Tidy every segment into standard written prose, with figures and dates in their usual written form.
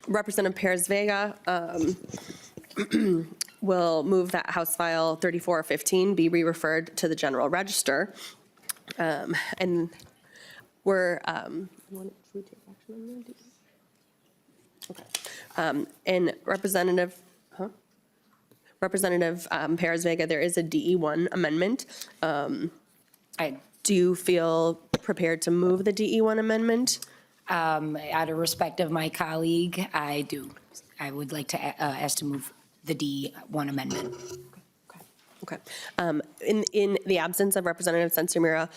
Representative Perez Vega will move that House File 3415 be re-referred to the General Register. And we're, should we take action on that? Okay. And Representative Perez Vega, there is a DE1 amendment. Do you feel prepared to move the DE1 amendment? Out of respect of my colleague, I do. I would like to ask to move the D1 amendment. Okay. In the absence of Representative Sensimura,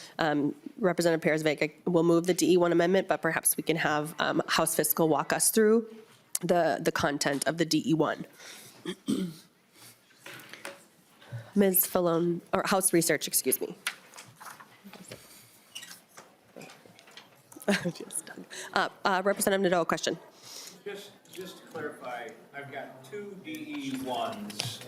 Representative Perez Vega will move the DE1 amendment, but perhaps we can have House Fiscal walk us through the content of the DE1. Ms. Filon, or House Research, excuse me. Representative Nadeau, question. Just to clarify, I've got two DE1s.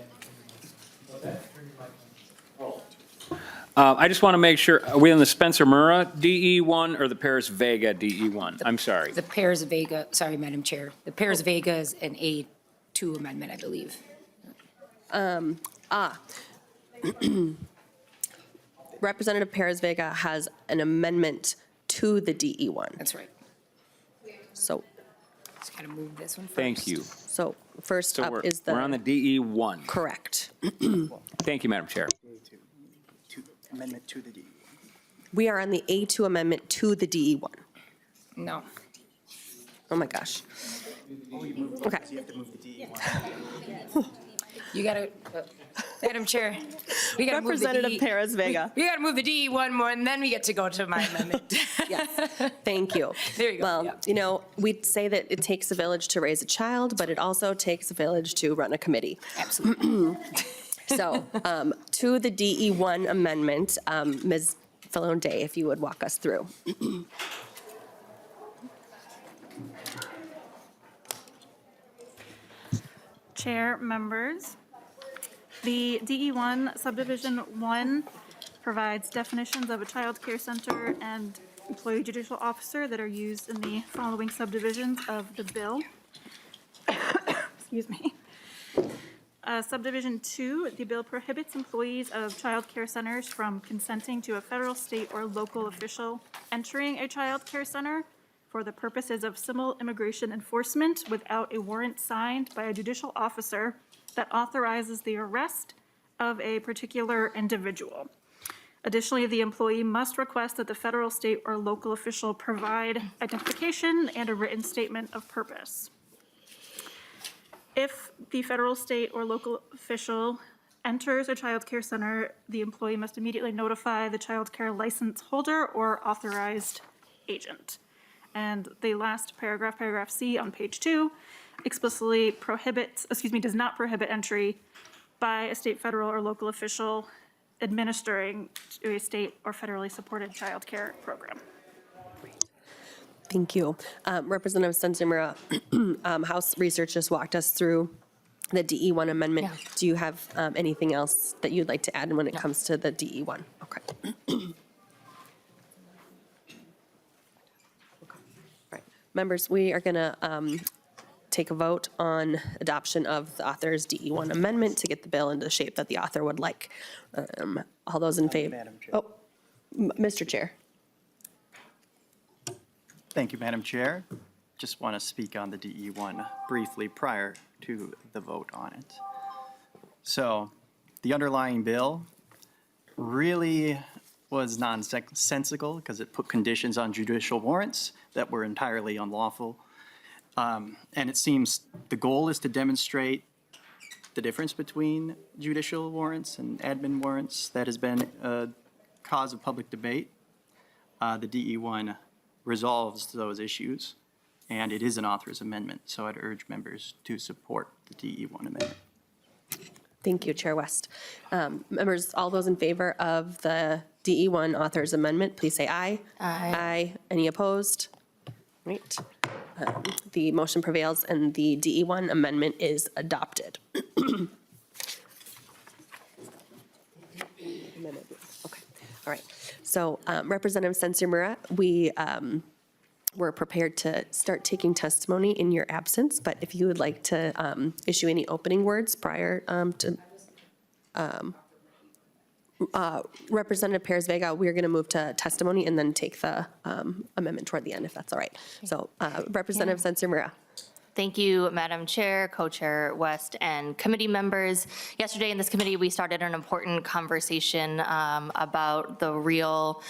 I just want to make sure, are we on the Spencer Murrah DE1 or the Paris Vega DE1? I'm sorry. The Perez Vega, sorry, Madam Chair. The Perez Vega is an A2 amendment, I believe. Representative Perez Vega has an amendment to the DE1. That's right. So, Just got to move this one first. Thank you. so first So up is the. we're on the DE1. Correct. Thank you, Madam Chair. Amendment to the DE. We are on the A2 amendment to the DE1. No. Oh my gosh. Okay. You have to move the DE1. You got to, Madam Chair, we got to move the Representative Perez Vega. We got to move the DE1 more, and then we get to go to my amendment. Yes, thank you. There you go, Well, yeah. you know, we say that it takes a village to raise a child, but it also takes a village to run a committee. Absolutely. So, to the DE1 amendment, Ms. Filon Day, if you would walk us through. Chair, members, the DE1 subdivision 1 provides definitions of a child care center and employee judicial officer that are used in the following subdivisions of the bill. Excuse me. Subdivision 2, the bill prohibits employees of child care centers from consenting to a federal, state, or local official entering a child care center for the purposes of civil immigration enforcement without a warrant signed by a judicial officer that authorizes the arrest of a particular individual. Additionally, the employee must request that the federal, state, or local official provide identification and a written statement of purpose. If the federal, state, or local official enters a child care center, the employee must immediately notify the child care license holder or authorized agent. And the last paragraph, paragraph C on page 2, explicitly does not prohibit entry by a state, federal, or local official administering a state or federally supported child care program. Thank you. Representative Sensimura, House Research just walked us through the DE1 amendment. Yeah. Do you have anything else that you'd like to add when it comes to the DE1? Okay. Right. Members, we are going to take a vote on adoption of the author's DE1 amendment to get the bill into the shape that the author would like. All those in favor? Madam Chair. Oh, Mr. Chair. Thank you, Madam Chair. Just want to speak on the DE1 briefly prior to the vote on it. So the underlying bill really was nonsensical because it put conditions on judicial warrants that were entirely unlawful. And it seems the goal is to demonstrate the difference between judicial warrants and admin warrants. That has been a cause of public debate. The DE1 resolves those issues, and it is an author's amendment. So I'd urge members to support the DE1 amendment. Thank you, Chair West. Members, all those in favor of the DE1 author's amendment, please say aye. Aye. Aye. Any opposed? Right. The motion prevails and the DE1 amendment is adopted. Okay. All right. So Representative Sensimura, we we're prepared to start taking testimony in your absence, but if you would like to issue any opening words prior to Representative Perez Vega, we're going to move to testimony and then take the amendment toward the end, if that's all right. So Representative Sensor-Mura. Thank you, Madam Chair, Co-Chair West, and committee members. Yesterday in this committee, we started an important conversation about the real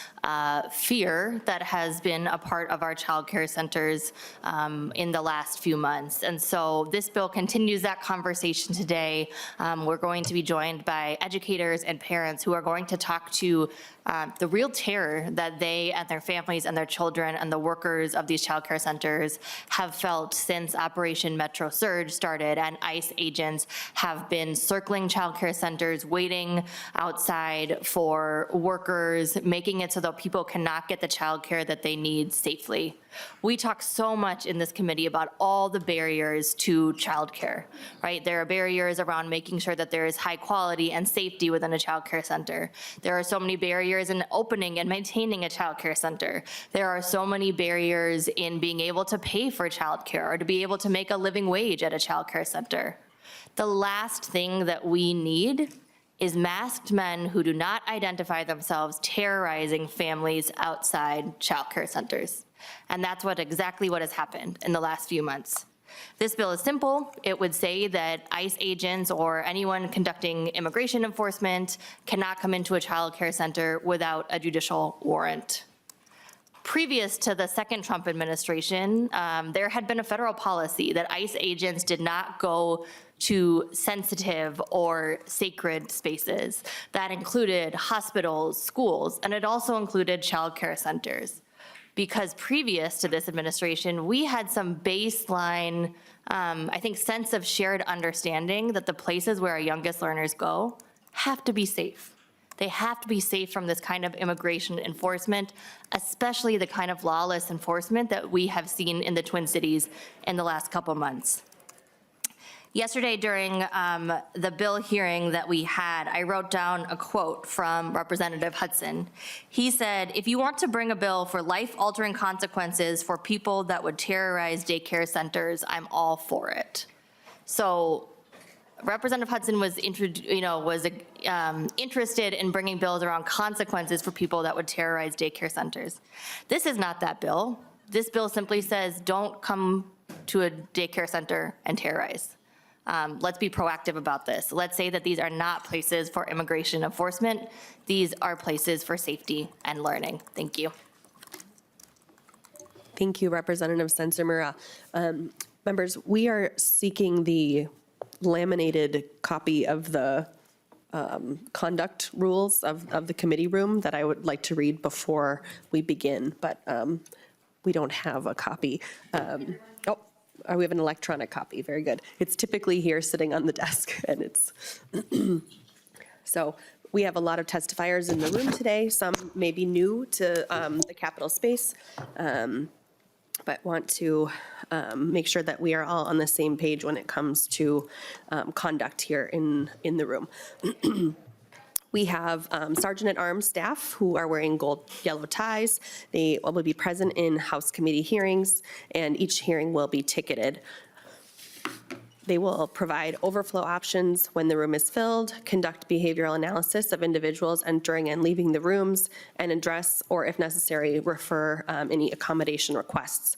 fear that has been a part of our child care centers in the last few months. And so this bill continues that conversation today. We're going to be joined by educators and parents who are going to talk to the real terror that they and their families and their children and the workers of these child care centers have felt since Operation Metro Surge started, and ICE agents have been circling child care centers, waiting outside for workers, making it so that people cannot get the child care that they need safely. We talk so much in this committee about all the barriers to childcare, right? There are barriers around making sure that there is high quality and safety within a childcare center. There are so many barriers in opening and maintaining a childcare center. There are so many barriers in being able to pay for childcare or to be able to make a living wage at a childcare center. The last thing that we need is masked men who do not identify themselves terrorizing families outside childcare centers. And that's exactly what has happened in the last few months. This bill is simple. It would say that ICE agents or anyone conducting immigration enforcement cannot come into a child care center without a judicial warrant. Previous to the second Trump administration, there had been a federal policy that ICE agents did not go to sensitive or sacred spaces. That included hospitals, schools, and it also included child care centers. Because previous to this administration, we had some baseline, I think, sense of shared understanding that the places where our youngest learners go have to be safe. They have to be safe from this kind of immigration enforcement, especially the kind of lawless enforcement that we have seen in the Twin Cities in the last couple months. Yesterday during the bill hearing that we had, I wrote down a quote from Representative Hudson. He said, "If you want to bring a bill for life-altering consequences for people that would terrorize daycare centers, I'm all for it." So Representative Hudson was interested in bringing bills around consequences for people that would terrorize daycare centers. This is not that bill. This bill simply says, don't come to a daycare center and terrorize. Let's be proactive about this. Let's say that these are not places for immigration enforcement. These are places for safety and learning. Thank you. Thank you, Representative Sensor-Mura. Members, we are seeking the laminated copy of the conduct rules of the committee room that I would like to read before we begin, but we don't have a copy. We have an electronic copy, very good. It's typically here sitting on the desk, and it's, so we have a lot of testifiers in the room today. Some may be new to the Capitol space, but want to make sure that we are all on the same page when it comes to conduct here in the room. We have Sergeant-at-Arms staff who are wearing gold, yellow ties. They will be present in House committee hearings, and each hearing will be ticketed. They will provide overflow options when the room is filled, conduct behavioral analysis of individuals entering and leaving the rooms, and address, or if necessary, refer any accommodation requests.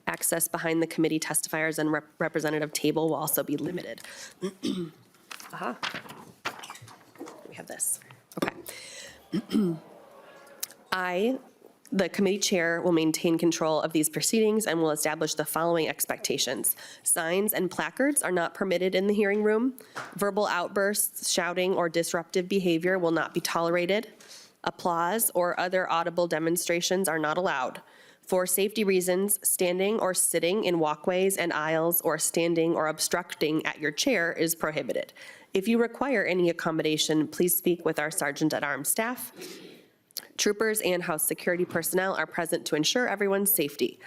Access behind the committee testifiers and representative table will also be limited. We have this. Okay. The committee chair, will maintain control of these proceedings and will establish the following expectations. Signs and placards are not permitted in the hearing room. Verbal outbursts, shouting, or disruptive behavior will not be tolerated. Applause or other audible demonstrations are not allowed. For safety reasons, standing or sitting in walkways and aisles or standing or obstructing at your chair is prohibited. If you require any accommodation, please speak with our Sergeant-at-Arms staff. Troopers and House security personnel are present to ensure everyone's safety.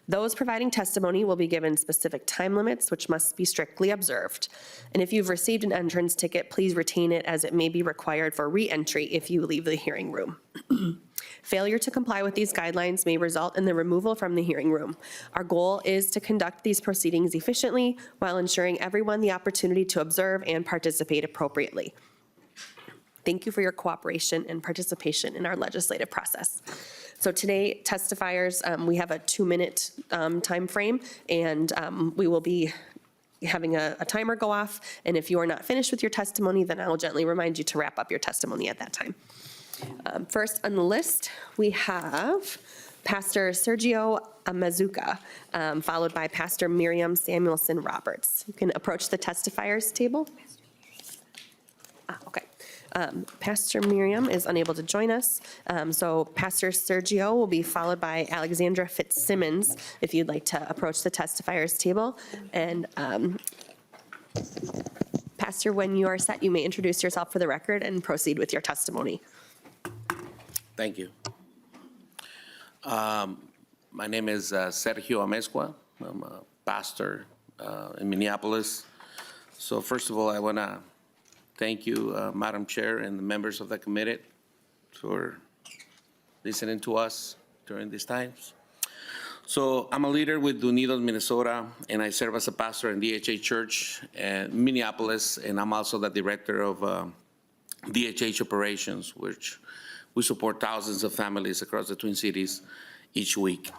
Those providing testimony will be given specific time limits, which must be strictly observed. And if you've received an entrance ticket, please retain it, as it may be required for re-entry if you leave the hearing room. Failure to comply with these guidelines may result in the removal from the hearing room. Our goal is to conduct these proceedings efficiently while ensuring everyone the opportunity to observe and participate appropriately. Thank you for your cooperation and participation in our legislative process. So today, testifiers, we have a 2-minute time frame, and we will be having a timer go off. And if you are not finished with your testimony, then I will gently remind you to wrap up your testimony at that time. First on the list, we have Pastor Sergio Mazuka, followed by Pastor Miriam Samuelson Roberts. You can approach the testifiers table. Okay. Pastor Miriam is unable to join us, so Pastor Sergio will be followed by Alexandra Fitzsimmons, if you'd like to approach the testifiers table. And Pastor, when you are set, you may introduce yourself for the record and proceed with your testimony. Thank you. My name is Sergio Amezcua. I'm a pastor in Minneapolis. So first of all, I want to thank you, Madam Chair, and the members of the committee for listening to us during these times. So I'm a leader with Unidos Minnesota, and I serve as a pastor in DHA Church in Minneapolis, and I'm also the director of DHH Operations, which we support thousands of families across the Twin Cities each week.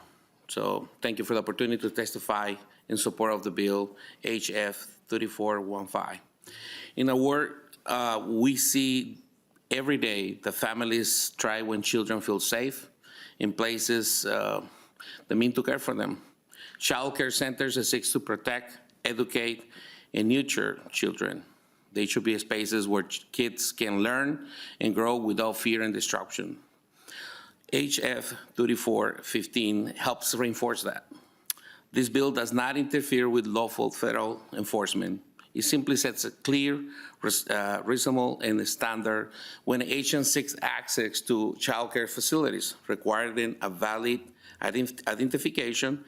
So thank you for the opportunity to testify in support of the bill HF 3415. In a word, we see every day the families try when children feel safe in places that mean to care for them. Child care centers that seek to protect, educate, and nurture children. They should be spaces where kids can learn and grow without fear and disruption. HF 3415 helps reinforce that. This bill does not interfere with lawful federal enforcement. It simply sets a clear, reasonable, and standard when an agent seeks access to child care facilities, requiring a valid identification,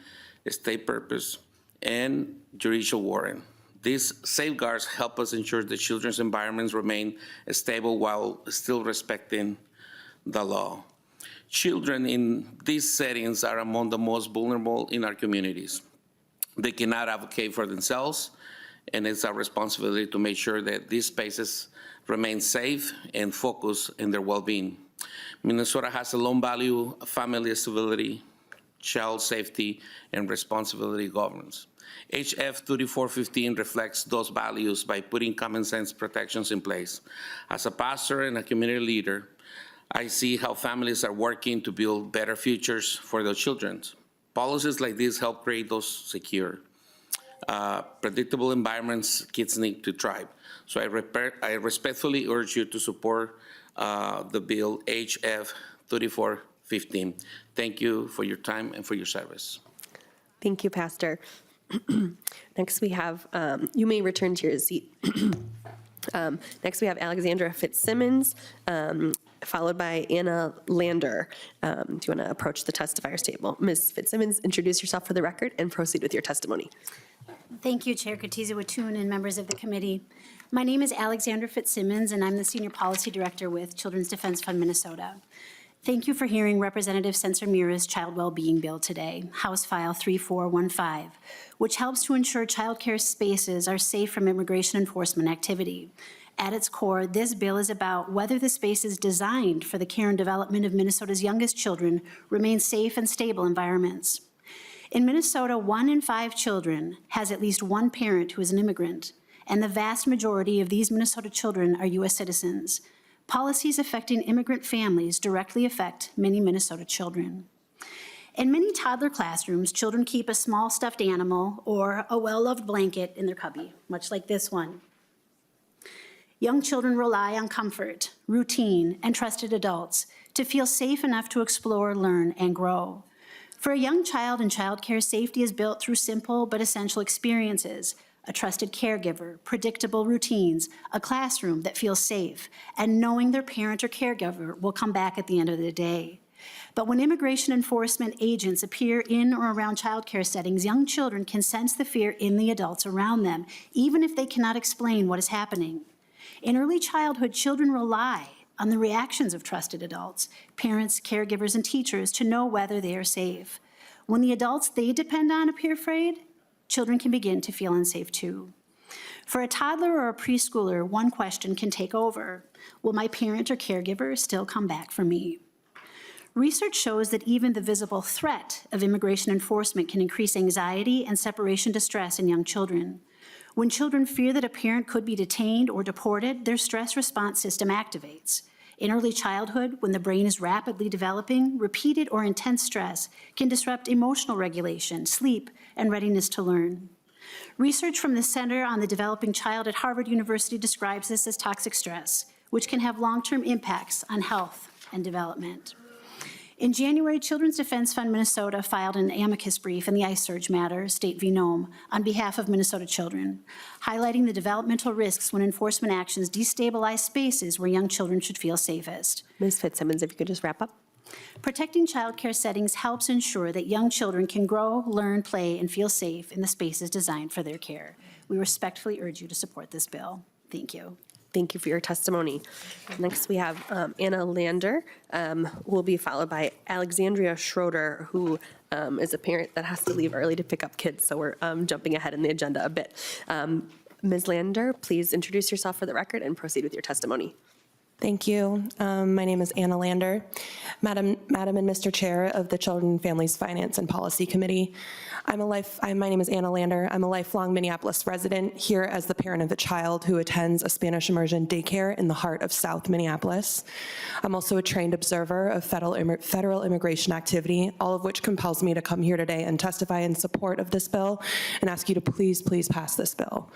state purpose, and judicial warrant. These safeguards help us ensure that children's environments remain stable while still respecting the law. Children in these settings are among the most vulnerable in our communities. They cannot advocate for themselves, and it's our responsibility to make sure that these spaces remain safe and focus in their well-being. Minnesota has a long value of family stability, child safety, and responsibility governance. HF 3415 reflects those values by putting common sense protections in place. As a pastor and a community leader, I see how families are working to build better futures for their children. Policies like this help create those secure, predictable environments kids need to thrive. So I respectfully urge you to support the bill HF 3415. Thank you for your time and for your service. Thank you, Pastor. Next, we have, you may return to your seat. Next, we have Alexandra Fitzsimmons, followed by Anna Lander. Do you want to approach the testifiers table? Ms. Fitzsimmons, introduce yourself for the record and proceed with your testimony. Thank you, Chair Katiza-Watun and members of the committee. My name is Alexandra Fitzsimmons, and I'm the Senior Policy Director with Children's Defense Fund Minnesota. Thank you for hearing Representative Spencer Mira's Child Wellbeing Bill today, House File 3415, which helps to ensure child care spaces are safe from immigration enforcement activity. At its core, this bill is about whether the spaces designed for the care and development of Minnesota's youngest children remain safe and stable environments. In Minnesota, 1 in 5 children has at least one parent who is an immigrant, and the vast majority of these Minnesota children are U.S. citizens. Policies affecting immigrant families directly affect many Minnesota children. In many toddler classrooms, children keep a small stuffed animal or a well-loved blanket in their cubby, much like this one. Young children rely on comfort, routine, and trusted adults to feel safe enough to explore, learn, and grow. For a young child in childcare, safety is built through simple but essential experiences: a trusted caregiver, predictable routines, a classroom that feels safe, and knowing their parent or caregiver will come back at the end of the day. But when immigration enforcement agents appear in or around childcare settings, young children can sense the fear in the adults around them, even if they cannot explain what is happening. In early childhood, children rely on the reactions of trusted adults, parents, caregivers, and teachers to know whether they are safe. When the adults they depend on appear afraid, children can begin to feel unsafe too. For a toddler or a preschooler, one question can take over. Will my parent or caregiver still come back for me? Research shows that even the visible threat of immigration enforcement can increase anxiety and separation distress in young children. When children fear that a parent could be detained or deported, their stress response system activates. In early childhood, when the brain is rapidly developing, repeated or intense stress can disrupt emotional regulation, sleep, and readiness to learn. Research from the Center on the Developing Child at Harvard University describes this as toxic stress, which can have long-term impacts on health and development. In January, Children's Defense Fund Minnesota filed an amicus brief in the ICE Surge matter, State v. Nome, on behalf of Minnesota children, highlighting the developmental risks when enforcement actions destabilize spaces where young children should feel safest. Ms. Fitzsimmons, if you could just wrap up. Protecting childcare settings helps ensure that young children can grow, learn, play, and feel safe in the spaces designed for their care. We respectfully urge you to support this bill. Thank you. Thank you for your testimony. Next, we have Anna Lander, who will be followed by Alexandria Schroeder, who is a parent that has to leave early to pick up kids, so we're jumping ahead in the agenda a bit. Ms. Lander, please introduce yourself for the record and proceed with your testimony. Thank you. My name is Anna Lander, Madam and Mr. Chair of the Children, Families, Finance, and Policy Committee. My name is Anna Lander. I'm a lifelong Minneapolis resident, here as the parent of a child who attends a Spanish immersion daycare in the heart of South Minneapolis. I'm also a trained observer of federal immigration activity, all of which compels me to come here today and testify in support of this bill and ask you to please pass this bill.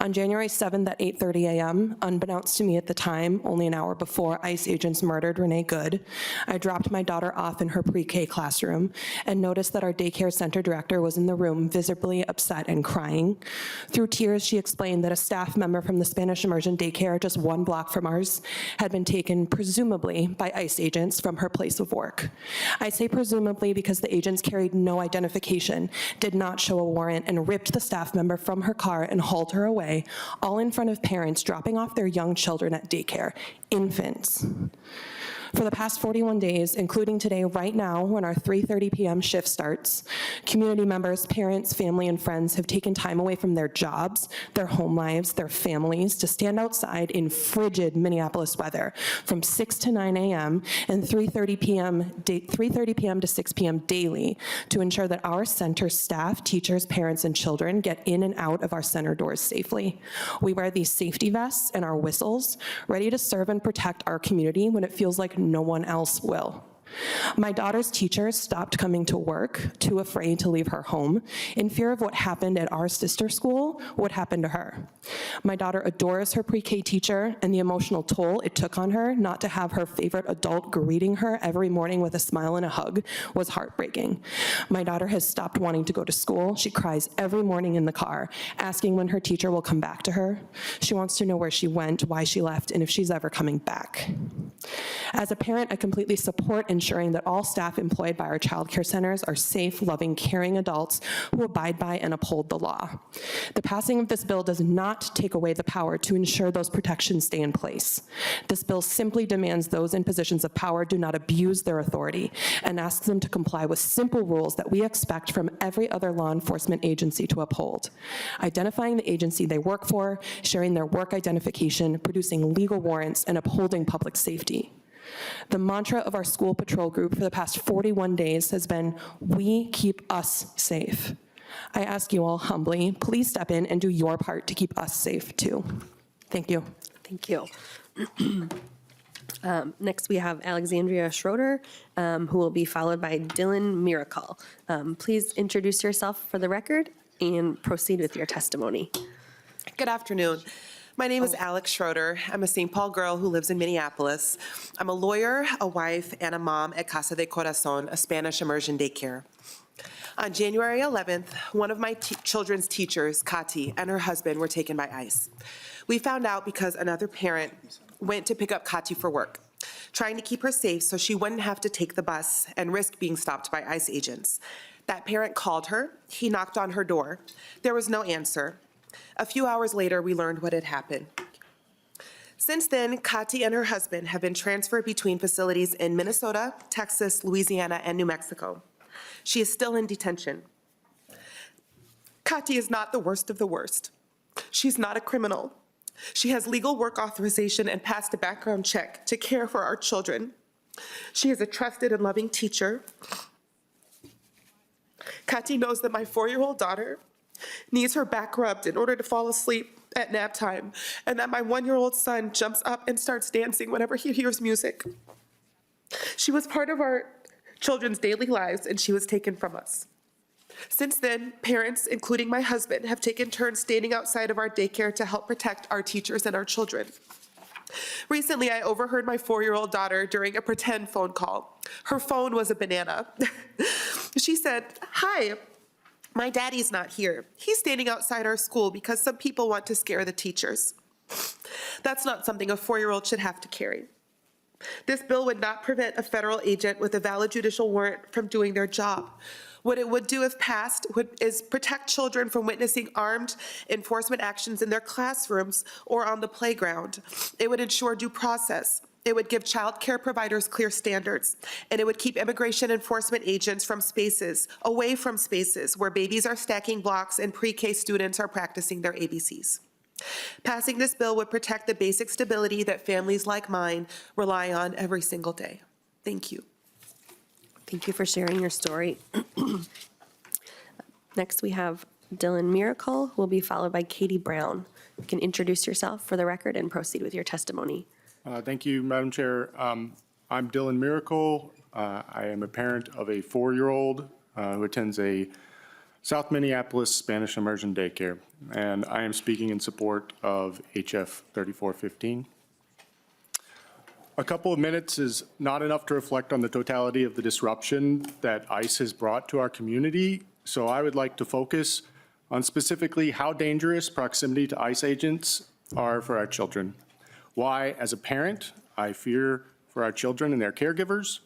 On January 7th at 8:30 a.m., unbeknownst to me at the time, only an hour before ICE agents murdered Renee Good, I dropped my daughter off in her pre-K classroom and noticed that our daycare center director was in the room, visibly upset and crying. Through tears, she explained that a staff member from the Spanish immersion daycare just 1 block from ours had been taken, presumably by ICE agents, from her place of work. I say presumably because the agents carried no identification, did not show a warrant, and ripped the staff member from her car and hauled her away, all in front of parents dropping off their young children at daycare. Infants. For the past 41 days, including today, right now, when our 3:30 p.m. shift starts, community members, parents, family, and friends have taken time away from their jobs, their home lives, their families to stand outside in frigid Minneapolis weather from 6 to 9 a.m. and 3:30 p.m. to 6 p.m. daily to ensure that our center staff, teachers, parents, and children get in and out of our center doors safely. We wear these safety vests and our whistles, ready to serve and protect our community when it feels like no one else will. My daughter's teachers stopped coming to work, too afraid to leave her home, in fear of what happened at our sister school would happen to her. My daughter adores her pre-K teacher, and the emotional toll it took on her not to have her favorite adult greeting her every morning with a smile and a hug was heartbreaking. My daughter has stopped wanting to go to school. She cries every morning in the car, asking when her teacher will come back to her. She wants to know where she went, why she left, and if she's ever coming back. As a parent, I completely support ensuring that all staff employed by our child care centers are safe, loving, caring adults who abide by and uphold the law. The passing of this bill does not take away the power to ensure those protections stay in place. This bill simply demands those in positions of power do not abuse their authority and asks them to comply with simple rules that we expect from every other law enforcement agency to uphold. Identifying the agency they work for, sharing their work identification, producing legal warrants, and upholding public safety. The mantra of our school patrol group for the past 41 days has been, "We keep us safe." I ask you all humbly, please step in and do your part to keep us safe too. Thank you. Thank you. Next, we have Alexandria Schroeder, who will be followed by Dylan Miracle. Please introduce yourself for the record and proceed with your testimony. Good afternoon. My name is Alex Schroeder. I'm a St. Paul girl who lives in Minneapolis. I'm a lawyer, a wife, and a mom at Casa de Corazon, a Spanish immersion daycare. On January 11th, one of my children's teachers, Kati, and her husband were taken by ICE. We found out because another parent went to pick up Kati for work, trying to keep her safe so she wouldn't have to take the bus and risk being stopped by ICE agents. That parent called her. He knocked on her door. There was no answer. A few hours later, we learned what had happened. Since then, Kati and her husband have been transferred between facilities in Minnesota, Texas, Louisiana, and New Mexico. She is still in detention. Kati is not the worst of the worst. She's not a criminal. She has legal work authorization and passed a background check to care for our children. She is a trusted and loving teacher. Kati knows that my 4-year-old daughter needs her back rubbed in order to fall asleep at nap time, and that my 1-year-old son jumps up and starts dancing whenever he hears music. She was part of our children's daily lives, and she was taken from us. Since then, parents, including my husband, have taken turns standing outside of our daycare to help protect our teachers and our children. Recently, I overheard my 4-year-old daughter during a pretend phone call. Her phone was a banana. She said, "Hi, my daddy's not here. He's standing outside our school because some people want to scare the teachers." That's not something a 4-year-old should have to carry. This bill would not prevent a federal agent with a valid judicial warrant from doing their job. What it would do if passed is protect children from witnessing armed enforcement actions in their classrooms or on the playground. It would ensure due process. It would give child care providers clear standards, and it would keep immigration enforcement agents away from spaces where babies are stacking blocks and pre-K students are practicing their ABCs. Passing this bill would protect the basic stability that families like mine rely on every single day. Thank you. Thank you for sharing your story. Next, we have Dylan Miracle, who will be followed by Katie Brown. You can introduce yourself for the record and proceed with your testimony. Thank you, Madam Chair. I'm Dylan Miracle. I am a parent of a 4-year-old who attends a South Minneapolis Spanish immersion daycare, and I am speaking in support of HF 3415. A couple of minutes is not enough to reflect on the totality of the disruption that ICE has brought to our community, so I would like to focus on specifically how dangerous proximity to ICE agents are for our children. Why, as a parent, I fear for our children and their caregivers,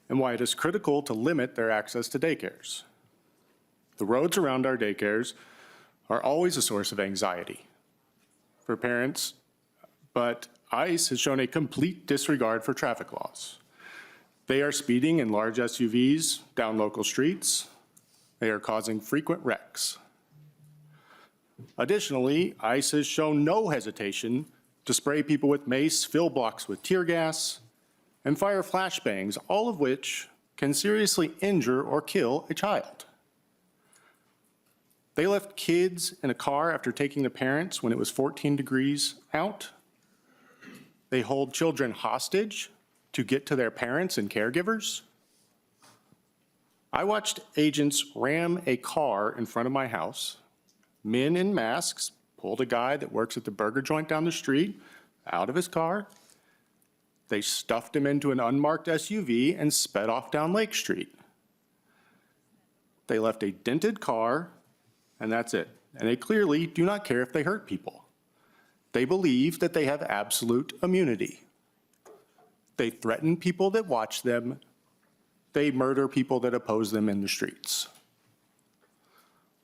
and why it is critical to limit their access to daycares. The roads around our daycares are always a source of anxiety for parents, but ICE has shown a complete disregard for traffic laws. They are speeding in large SUVs down local streets. They are causing frequent wrecks. Additionally, ICE has shown no hesitation to spray people with mace, fill blocks with tear gas, and fire flashbangs, all of which can seriously injure or kill a child. They left kids in a car after taking the parents when it was 14 degrees out. They hold children hostage to get to their parents and caregivers. I watched agents ram a car in front of my house. Men in masks pulled a guy that works at the burger joint down the street out of his car. They stuffed him into an unmarked SUV and sped off down Lake Street. They left a dented car, and that's it. And they clearly do not care if they hurt people. They believe that they have absolute immunity. They threaten people that watch them. They murder people that oppose them in the streets.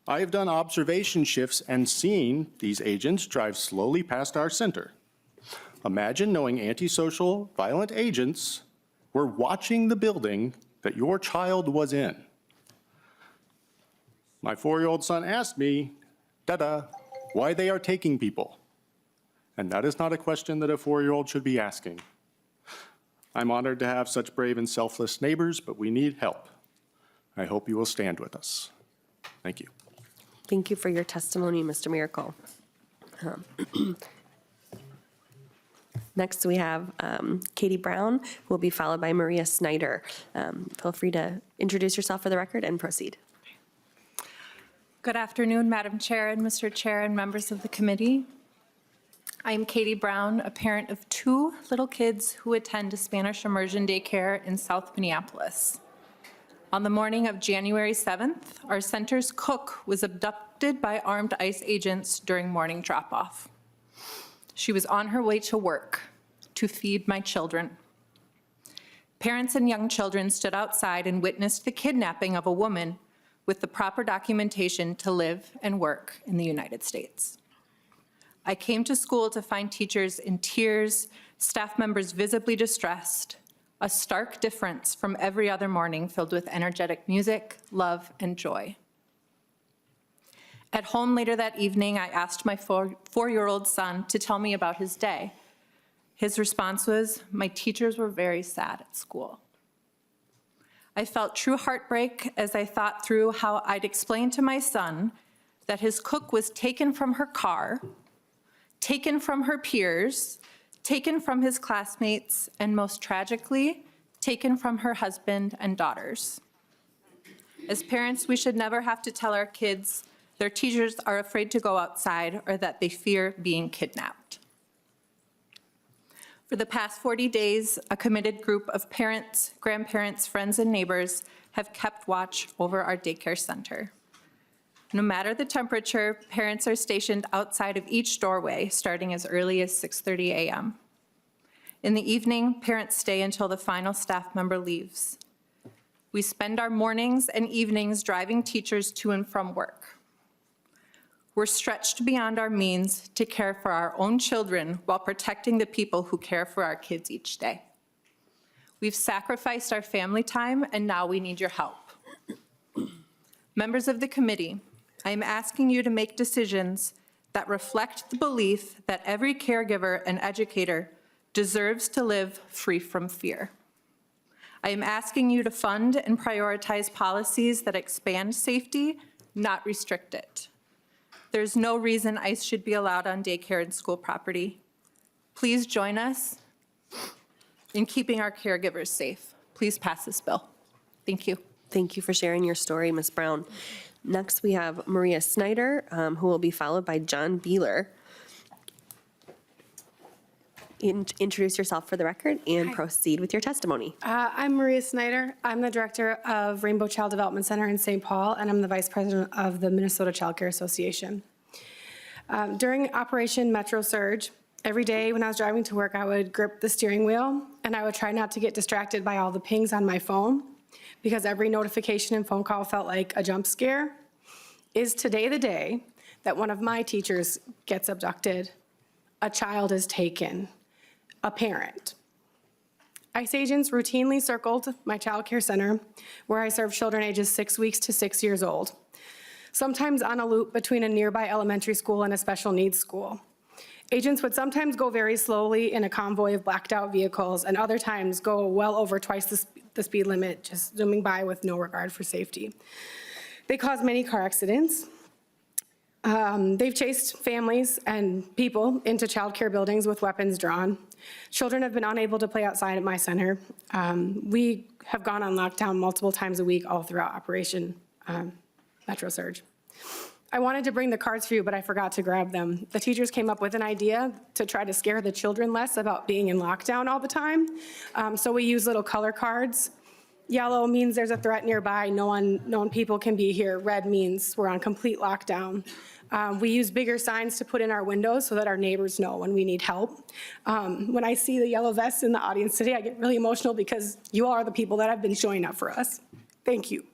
I have done observation shifts and seen these agents drive slowly past our center. Imagine knowing antisocial, violent agents were watching the building that your child was in. My 4-year-old son asked me, "Dada, why they are taking people?" And that is not a question that a 4-year-old should be asking. I'm honored to have such brave and selfless neighbors, but we need help. I hope you will stand with us. Thank you. Thank you for your testimony, Mr. Miracle. Next, we have Katie Brown, who will be followed by Maria Snyder. Feel free to introduce yourself for the record and proceed. Good afternoon, Madam Chair and Mr. Chair and members of the committee. I am Katie Brown, a parent of 2 little kids who attend a Spanish immersion daycare in South Minneapolis. On the morning of January 7th, our center's cook was abducted by armed ICE agents during morning drop-off. She was on her way to work to feed my children. Parents and young children stood outside and witnessed the kidnapping of a woman with the proper documentation to live and work in the United States. I came to school to find teachers in tears, staff members visibly distressed, a stark difference from every other morning filled with energetic music, love, and joy. At home later that evening, I asked my four-year-old son to tell me about his day. His response was, "My teachers were very sad at school." I felt true heartbreak as I thought through how I'd explain to my son that his cook was taken from her car, taken from her peers, taken from his classmates, and most tragically, taken from her husband and daughters. As parents, we should never have to tell our kids their teachers are afraid to go outside or that they fear being kidnapped. For the past 40 days, a committed group of parents, grandparents, friends, and neighbors have kept watch over our daycare center. No matter the temperature, parents are stationed outside of each doorway, starting as early as 6:30 a.m. In the evening, parents stay until the final staff member leaves. We spend our mornings and evenings driving teachers to and from work. We're stretched beyond our means to care for our own children while protecting the people who care for our kids each day. We've sacrificed our family time, and now we need your help. Members of the committee, I am asking you to make decisions that reflect the belief that every caregiver and educator deserves to live free from fear. I am asking you to fund and prioritize policies that expand safety, not restrict it. There's no reason ICE should be allowed on daycare and school property. Please join us in keeping our caregivers safe. Please pass this bill. Thank you. Thank you for sharing your story, Ms. Brown. Next, we have Maria Snyder, who will be followed by John Beeler. Introduce yourself for the record and proceed with your testimony. I'm Maria Snyder. I'm the director of Rainbow Child Development Center in St. Paul, and I'm the vice president of the Minnesota Child Care Association. During Operation Metro Surge, every day when I was driving to work, I would grip the steering wheel, and I would try not to get distracted by all the pings on my phone, because every notification and phone call felt like a jump scare. Is today the day that one of my teachers gets abducted, a child is taken, a parent? ICE agents routinely circled my child care center, where I serve children ages 6 weeks to 6 years old, sometimes on a loop between a nearby elementary school and a special needs school. Agents would sometimes go very slowly in a convoy of blacked out vehicles, and other times go well over twice the speed limit, just zooming by with no regard for safety. They cause many car accidents. They've chased families and people into childcare buildings with weapons drawn. Children have been unable to play outside at my center. We have gone on lockdown multiple times a week all throughout Operation Metro Surge. I wanted to bring the cards for you, but I forgot to grab them. The teachers came up with an idea to try to scare the children less about being in lockdown all the time. So we use little color cards. Yellow means there's a threat nearby, no people can be here. Red means we're on complete lockdown. We use bigger signs to put in our windows so that our neighbors know when we need help. When I see the yellow vests in the audience today, I get really emotional because you all are the people that have been showing up for us. Thank you.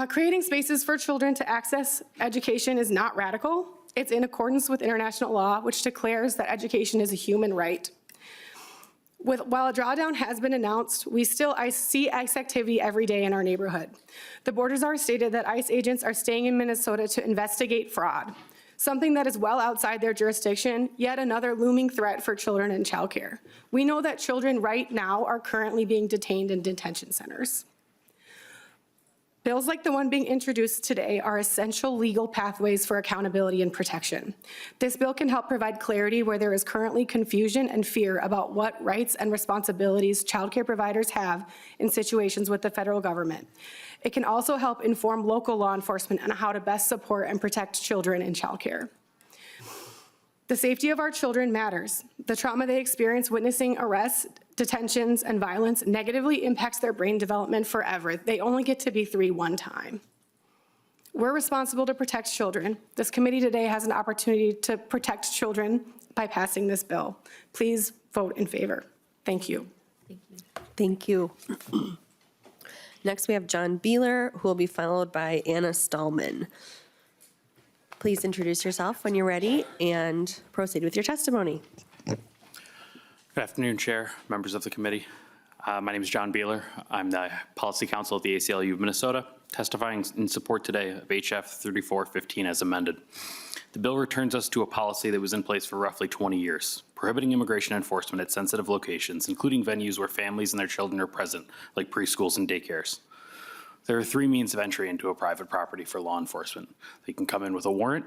Creating spaces for children to access education is not radical. It's in accordance with international law, which declares that education is a human right. While a drawdown has been announced, we still see ICE activity every day in our neighborhood. The Borders Czar stated that ICE agents are staying in Minnesota to investigate fraud, something that is well outside their jurisdiction, yet another looming threat for children in childcare. We know that children right now are currently being detained in detention centers. Bills like the one being introduced today are essential legal pathways for accountability and protection. This bill can help provide clarity where there is currently confusion and fear about what rights and responsibilities childcare providers have in situations with the federal government. It can also help inform local law enforcement on how to best support and protect children in childcare. The safety of our children matters. The trauma they experience witnessing arrests, detentions, and violence negatively impacts their brain development forever. They only get to be 3 one time. We're responsible to protect children. This committee today has an opportunity to protect children by passing this bill. Please vote in favor. Thank you. Thank you. Next, we have John Beeler, who will be followed by Anna Stallman. Please introduce yourself when you're ready and proceed with your testimony. Good afternoon, Chair, members of the committee. My name is John Beeler. I'm the Policy Counsel at the ACLU of Minnesota, testifying in support today of HF 3415 as amended. The bill returns us to a policy that was in place for roughly 20 years, prohibiting immigration enforcement at sensitive locations, including venues where families and their children are present, like preschools and daycares. There are three means of entry into a private property for law enforcement. They can come in with a warrant,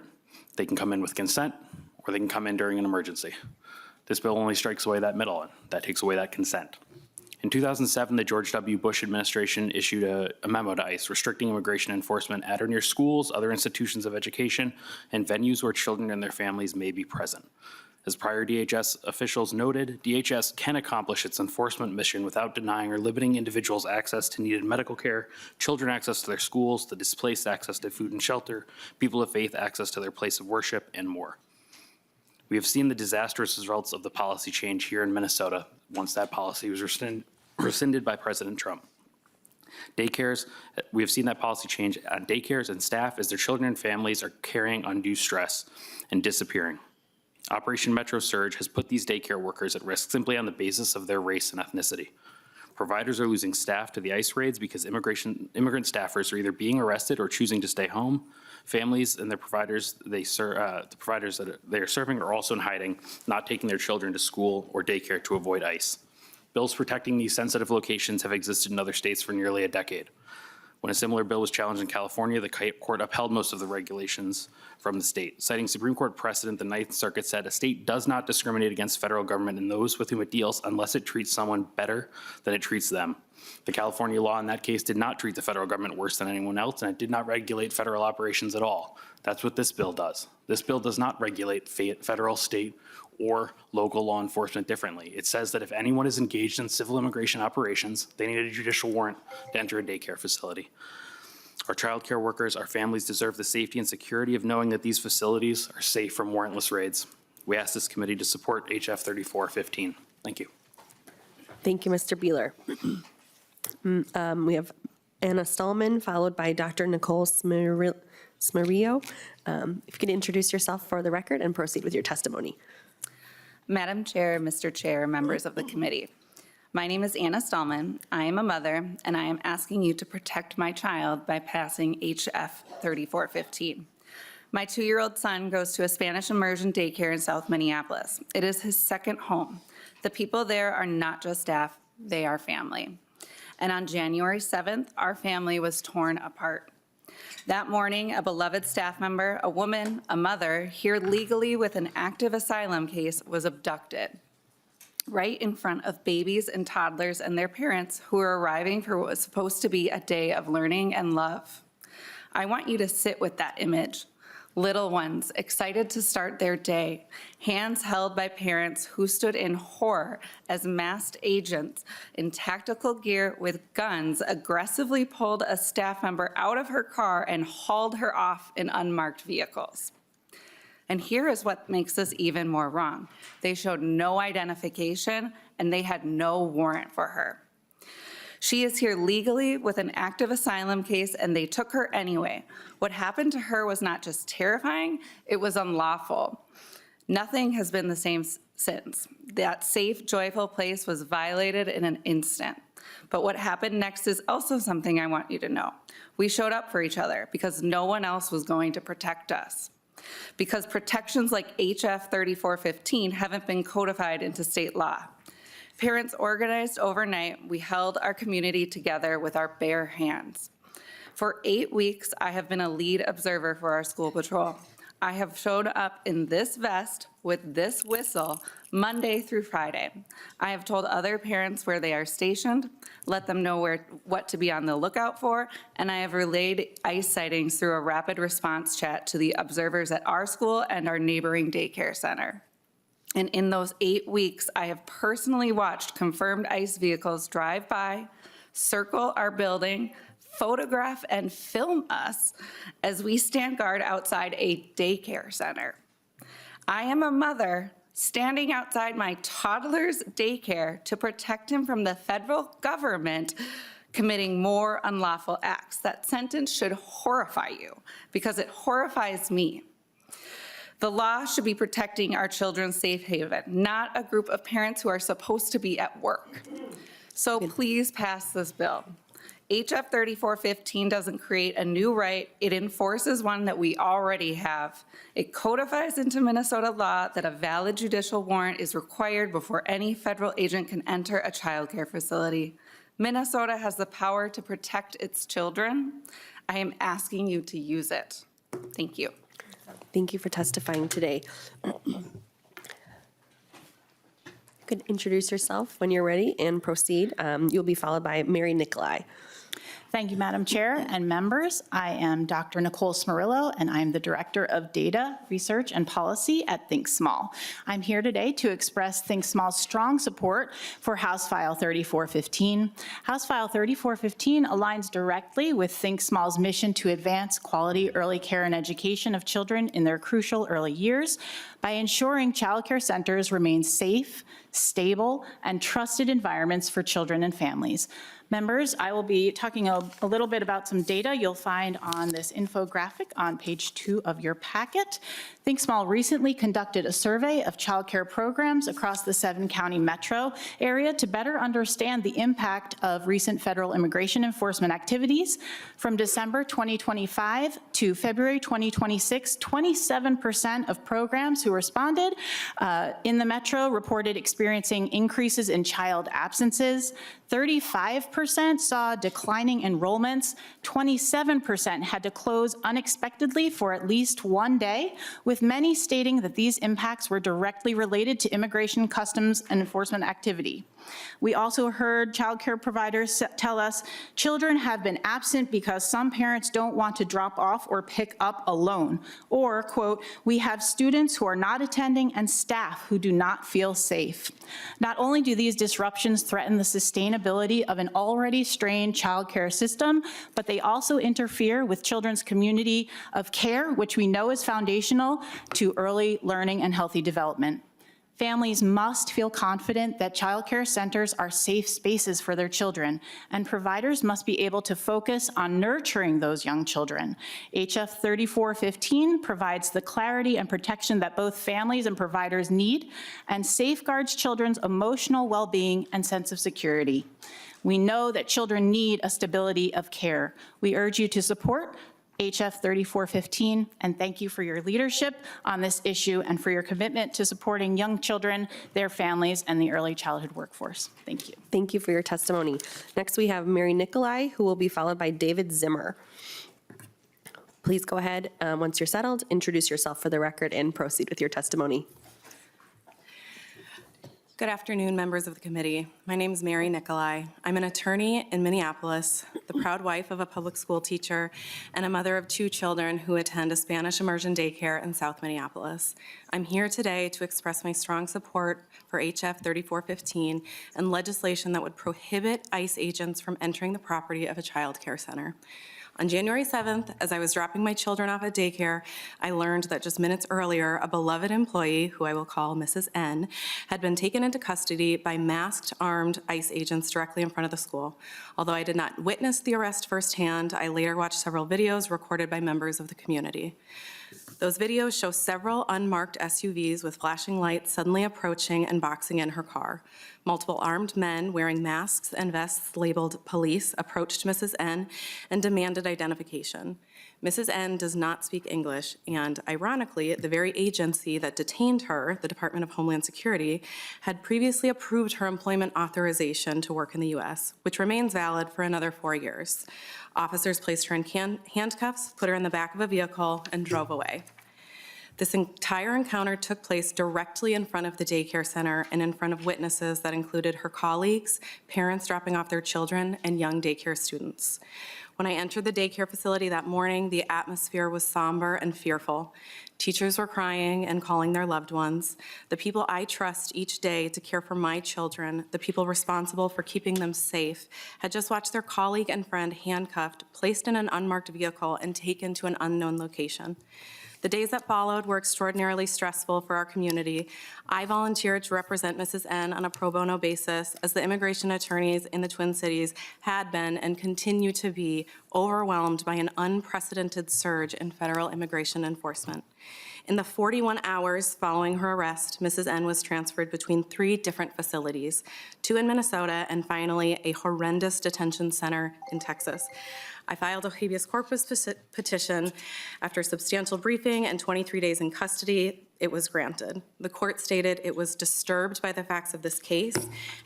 they can come in with consent, or they can come in during an emergency. This bill only strikes away that middle one. That takes away that consent. In 2007, the George W. Bush administration issued a memo to ICE restricting immigration enforcement at or near schools, other institutions of education, and venues where children and their families may be present. As prior DHS officials noted, DHS can accomplish its enforcement mission without denying or limiting individuals access to needed medical care, children access to their schools, the displaced access to food and shelter, people of faith access to their place of worship, and more. We have seen the disastrous results of the policy change here in Minnesota once that policy was rescinded by President Trump. Daycares, we have seen that policy change on daycares and staff as their children and families are carrying undue stress and disappearing. Operation Metro Surge has put these daycare workers at risk simply on the basis of their race and ethnicity. Providers are losing staff to the ICE raids because immigrant staffers are either being arrested or choosing to stay home. Families and their providers, the providers that they are serving are also in hiding, not taking their children to school or daycare to avoid ICE. Bills protecting these sensitive locations have existed in other states for nearly a decade. When a similar bill was challenged in California, the court upheld most of the regulations from the state. Citing Supreme Court precedent, the Ninth Circuit said a state does not discriminate against federal government and those with whom it deals unless it treats someone better than it treats them. The California law in that case did not treat the federal government worse than anyone else, and it did not regulate federal operations at all. That's what this bill does. This bill does not regulate federal, state, or local law enforcement differently. It says that if anyone is engaged in civil immigration operations, they need a judicial warrant to enter a daycare facility. Our child care workers, our families deserve the safety and security of knowing that these facilities are safe from warrantless raids. We ask this committee to support HF 3415. Thank you. Thank you, Mr. Beeler. We have Anna Stallman, followed by Dr. Nicole Smarillo. If you could introduce yourself for the record and proceed with your testimony. Madam Chair, Mr. Chair, members of the committee. My name is Anna Stallman. I am a mother, and I am asking you to protect my child by passing HF 3415. My 2-year-old son goes to a Spanish immersion daycare in South Minneapolis. It is his second home. The people there are not just staff, they are family. And on January 7th, our family was torn apart. That morning, a beloved staff member, a woman, a mother, here legally with an active asylum case, was abducted right in front of babies and toddlers and their parents who were arriving for what was supposed to be a day of learning and love. I want you to sit with that image. Little ones excited to start their day, hands held by parents who stood in horror as masked agents in tactical gear with guns aggressively pulled a staff member out of her car and hauled her off in unmarked vehicles. And here is what makes this even more wrong. They showed no identification and they had no warrant for her. She is here legally with an active asylum case, and they took her anyway. What happened to her was not just terrifying, it was unlawful. Nothing has been the same since. That safe, joyful place was violated in an instant. But what happened next is also something I want you to know. We showed up for each other because no one else was going to protect us. Because protections like HF 3415 haven't been codified into state law. Parents organized overnight, we held our community together with our bare hands. For 8 weeks, I have been a lead observer for our school patrol. I have showed up in this vest with this whistle Monday through Friday. I have told other parents where they are stationed, let them know what to be on the lookout for, and I have relayed ICE sightings through a rapid response chat to the observers at our school and our neighboring daycare center. And in those 8 weeks, I have personally watched confirmed ICE vehicles drive by, circle our building, photograph and film us as we stand guard outside a daycare center. I am a mother standing outside my toddler's daycare to protect him from the federal government committing more unlawful acts. That sentence should horrify you because it horrifies me. The law should be protecting our children's safe haven, not a group of parents who are supposed to be at work. So please pass this bill. HF 3415 doesn't create a new right, it enforces one that we already have. It codifies into Minnesota law that a valid judicial warrant is required before any federal agent can enter a childcare facility. Minnesota has the power to protect its children. I am asking you to use it. Thank you. Thank you for testifying today. You could introduce yourself when you're ready and proceed. You'll be followed by Mary Nicolai. Thank you, Madam Chair and members. I am Dr. Nicole Smarillo, and I'm the Director of Data, Research, and Policy at Think Small. I'm here today to express Think Small's strong support for House File 3415. House File 3415 aligns directly with Think Small's mission to advance quality early care and education of children in their crucial early years by ensuring child care centers remain safe, stable, and trusted environments for children and families. Members, I will be talking a little bit about some data you'll find on this infographic on page 2 of your packet. Think Small recently conducted a survey of childcare programs across the 7-county metro area to better understand the impact of recent federal immigration enforcement activities. From December 2025 to February 2026, 27% of programs who responded in the metro reported experiencing increases in child absences. 35% saw declining enrollments, 27% had to close unexpectedly for at least one day, with many stating that these impacts were directly related to immigration, customs, and enforcement activity. We also heard childcare providers tell us children have been absent because some parents don't want to drop off or pick up alone, or, quote, we have students who are not attending and staff who do not feel safe. Not only do these disruptions threaten the sustainability of an already strained childcare system, but they also interfere with children's community of care, which we know is foundational to early learning and healthy development. Families must feel confident that childcare centers are safe spaces for their children, and providers must be able to focus on nurturing those young children. HF 3415 provides the clarity and protection that both families and providers need and safeguards children's emotional well-being and sense of security. We know that children need a stability of care. We urge you to support HF 3415, and thank you for your leadership on this issue and for your commitment to supporting young children, their families, and the early childhood workforce. Thank you. Thank you for your testimony. Next, we have Mary Nicolai, who will be followed by David Zimmer. Please go ahead, once you're settled, introduce yourself for the record and proceed with your testimony. Good afternoon, members of the committee. My name is Mary Nicolai. I'm an attorney in Minneapolis, the proud wife of a public school teacher, and a mother of 2 children who attend a Spanish immersion daycare in South Minneapolis. I'm here today to express my strong support for HF 3415 and legislation that would prohibit ICE agents from entering the property of a child care center. On January 7th, as I was dropping my children off at daycare, I learned that just minutes earlier, a beloved employee, who I will call Mrs. N, had been taken into custody by masked, armed ICE agents directly in front of the school. Although I did not witness the arrest firsthand, I later watched several videos recorded by members of the community. Those videos show several unmarked SUVs with flashing lights suddenly approaching and boxing in her car. Multiple armed men wearing masks and vests labeled police approached Mrs. N and demanded identification. Mrs. N does not speak English, and ironically, the very agency that detained her, the Department of Homeland Security, had previously approved her employment authorization to work in the U.S., which remains valid for another 4 years. Officers placed her in handcuffs, put her in the back of a vehicle, and drove away. This entire encounter took place directly in front of the daycare center and in front of witnesses that included her colleagues, parents dropping off their children, and young daycare students. When I entered the daycare facility that morning, the atmosphere was somber and fearful. Teachers were crying and calling their loved ones. The people I trust each day to care for my children, the people responsible for keeping them safe, had just watched their colleague and friend handcuffed, placed in an unmarked vehicle, and taken to an unknown location. The days that followed were extraordinarily stressful for our community. I volunteered to represent Mrs. N on a pro bono basis as the immigration attorneys in the Twin Cities had been and continue to be overwhelmed by an unprecedented surge in federal immigration enforcement. In the 41 hours following her arrest, Mrs. N was transferred between 3 different facilities, 2 in Minnesota and finally a horrendous detention center in Texas. I filed a habeas corpus petition. After substantial briefing and 23 days in custody, it was granted. The court stated it was disturbed by the facts of this case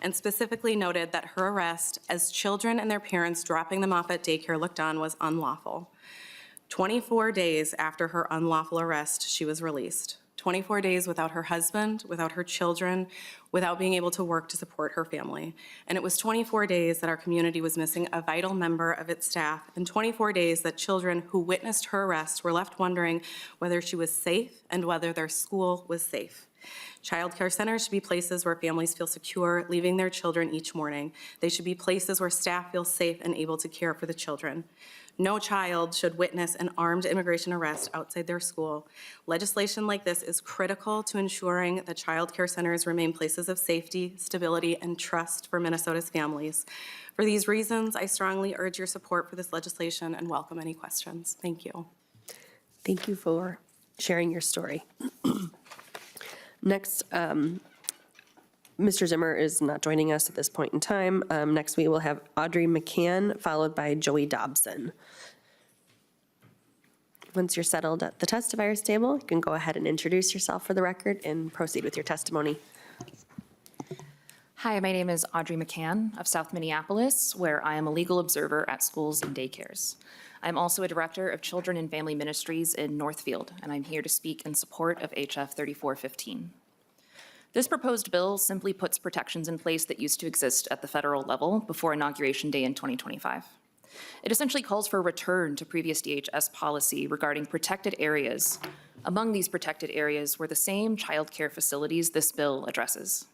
and specifically noted that her arrest, as children and their parents dropping them off at daycare looked on, was unlawful. 24 days after her unlawful arrest, she was released. 24 days without her husband, without her children, without being able to work to support her family. And it was 24 days that our community was missing a vital member of its staff, and 24 days that children who witnessed her arrest were left wondering whether she was safe and whether their school was safe. Child care centers should be places where families feel secure leaving their children each morning. They should be places where staff feel safe and able to care for the children. No child should witness an armed immigration arrest outside their school. Legislation like this is critical to ensuring that child care centers remain places of safety, stability, and trust for Minnesota's families. For these reasons, I strongly urge your support for this legislation and welcome any questions. Thank you. Thank you for sharing your story. Next, Mr. Zimmer is not joining us at this point in time. Next, we will have Audrey McCann, followed by Joey Dobson. Once you're settled at the testifier's table, you can go ahead and introduce yourself for the record and proceed with your testimony. Hi, my name is Audrey McCann of South Minneapolis, where I am a legal observer at schools and daycares. I'm also a director of Children and Family Ministries in Northfield, and I'm here to speak in support of HF 3415. This proposed bill simply puts protections in place that used to exist at the federal level before Inauguration Day in 2025. It essentially calls for a return to previous DHS policy regarding protected areas. Among these protected areas were the same child care facilities this bill addresses.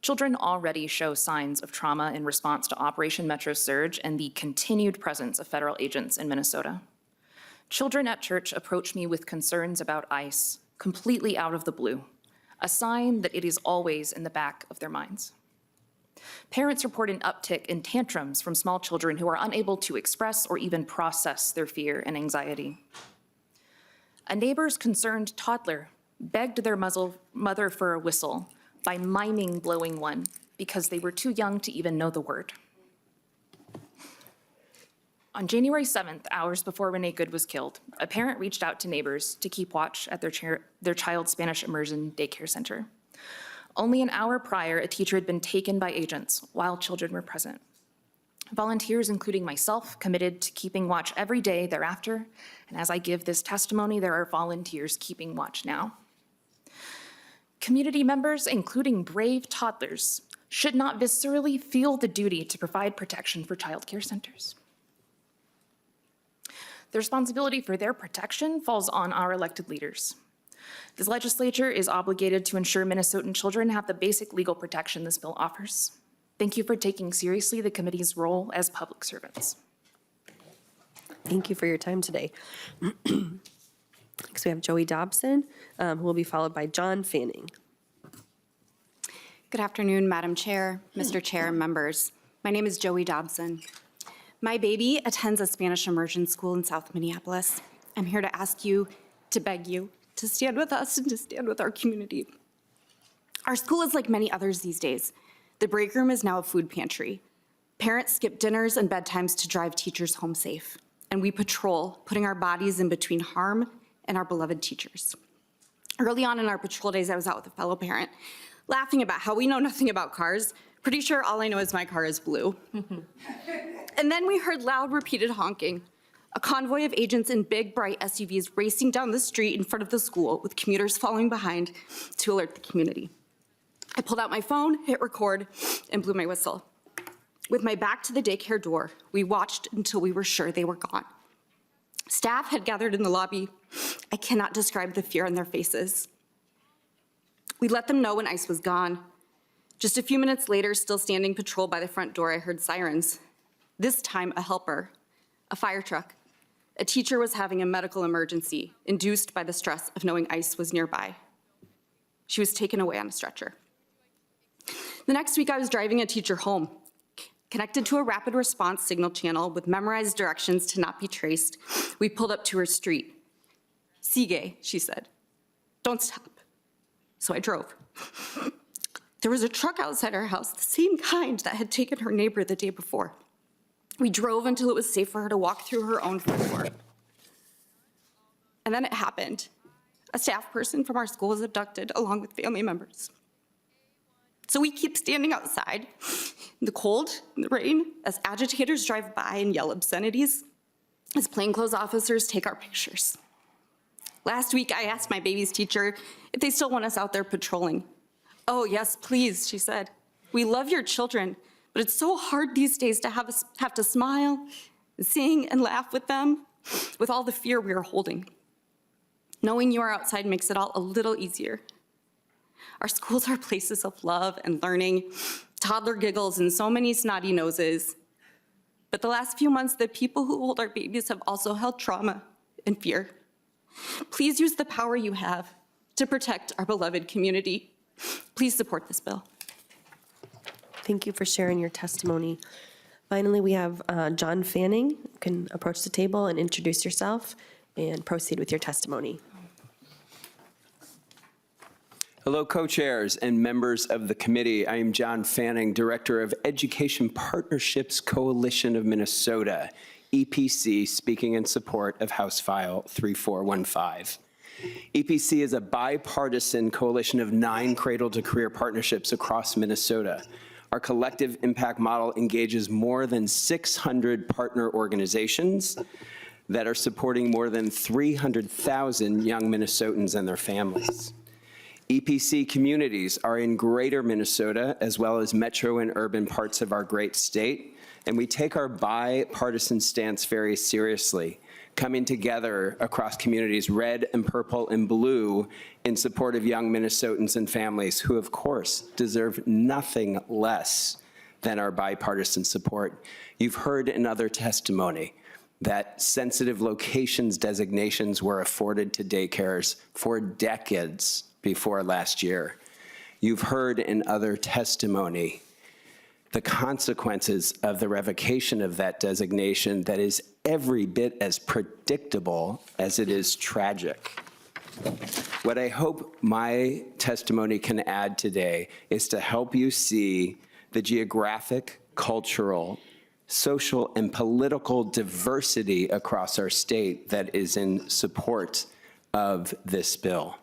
Children already show signs of trauma in response to Operation Metro Surge and the continued presence of federal agents in Minnesota. Children at church approach me with concerns about ICE, completely out of the blue, a sign that it is always in the back of their minds. Parents report an uptick in tantrums from small children who are unable to express or even process their fear and anxiety. A neighbor's concerned toddler begged their mother for a whistle by miming blowing one because they were too young to even know the word. On January 7th, hours before Renee Good was killed, a parent reached out to neighbors to keep watch at their child's Spanish immersion daycare center. Only an hour prior, a teacher had been taken by agents while children were present. Volunteers, including myself, committed to keeping watch every day thereafter, and as I give this testimony, there are volunteers keeping watch now. Community members, including brave toddlers, should not viscerally feel the duty to provide protection for child care centers. The responsibility for their protection falls on our elected leaders. This legislature is obligated to ensure Minnesotan children have the basic legal protection this bill offers. Thank you for taking seriously the committee's role as public servants. Thank you for your time today. Next, we have Joey Dobson, who will be followed by John Fanning. Good afternoon, Madam Chair, Mr. Chair, and members. My name is Joey Dobson. My baby attends a Spanish immersion school in South Minneapolis. I'm here to ask you, to beg you, to stand with us and to stand with our community. Our school is like many others these days. The break room is now a food pantry. Parents skip dinners and bedtimes to drive teachers home safe. And we patrol, putting our bodies in between harm and our beloved teachers. Early on in our patrol days, I was out with a fellow parent, laughing about how we know nothing about cars. Pretty sure all I know is my car is blue. And then we heard loud, repeated honking. A convoy of agents in big, bright SUVs racing down the street in front of the school with commuters following behind to alert the community. I pulled out my phone, hit record, and blew my whistle. With my back to the daycare door, we watched until we were sure they were gone. Staff had gathered in the lobby. I cannot describe the fear on their faces. We let them know when ICE was gone. Just a few minutes later, still standing patrol by the front door, I heard sirens. This time, a helper, a fire truck. A teacher was having a medical emergency induced by the stress of knowing ICE was nearby. She was taken away on a stretcher. The next week, I was driving a teacher home, connected to a rapid response signal channel with memorized directions to not be traced. We pulled up to her street. "Sige," she said. "Don't stop." So I drove. There was a truck outside our house, the same kind that had taken her neighbor the day before. We drove until it was safe for her to walk through her own front door. And then it happened. A staff person from our school was abducted along with family members. So we keep standing outside in the cold, in the rain, as agitators drive by and yell obscenities, as plainclothes officers take our pictures. Last week, I asked my baby's teacher if they still want us out there patrolling. "Oh, yes, please," she said. "We love your children, but it's so hard these days to have to smile, and sing, and laugh with them, with all the fear we are holding. Knowing you are outside makes it all a little easier. Our schools are places of love and learning, toddler giggles, and so many snotty noses. But the last few months, the people who hold our babies have also held trauma and fear. Please use the power you have to protect our beloved community. Please support this bill." Thank you for sharing your testimony. Finally, we have John Fanning. You can approach the table and introduce yourself and proceed with your testimony. Hello, co-chairs and members of the committee. I am John Fanning, Director of Education Partnerships Coalition of Minnesota, EPC, speaking in support of House File 3415. EPC is a bipartisan coalition of 9 cradle-to-career partnerships across Minnesota. Our collective impact model engages more than 600 partner organizations that are supporting more than 300,000 young Minnesotans and their families. EPC communities are in greater Minnesota, as well as metro and urban parts of our great state, and we take our bipartisan stance very seriously, coming together across communities red and purple and blue in support of young Minnesotans and families who, of course, deserve nothing less than our bipartisan support. You've heard in other testimony that sensitive locations designations were afforded to daycares for decades before last year. You've heard in other testimony the consequences of the revocation of that designation that is every bit as predictable as it is tragic. What I hope my testimony can add today is to help you see the geographic, cultural, social, and political diversity across our state that is in support of this bill.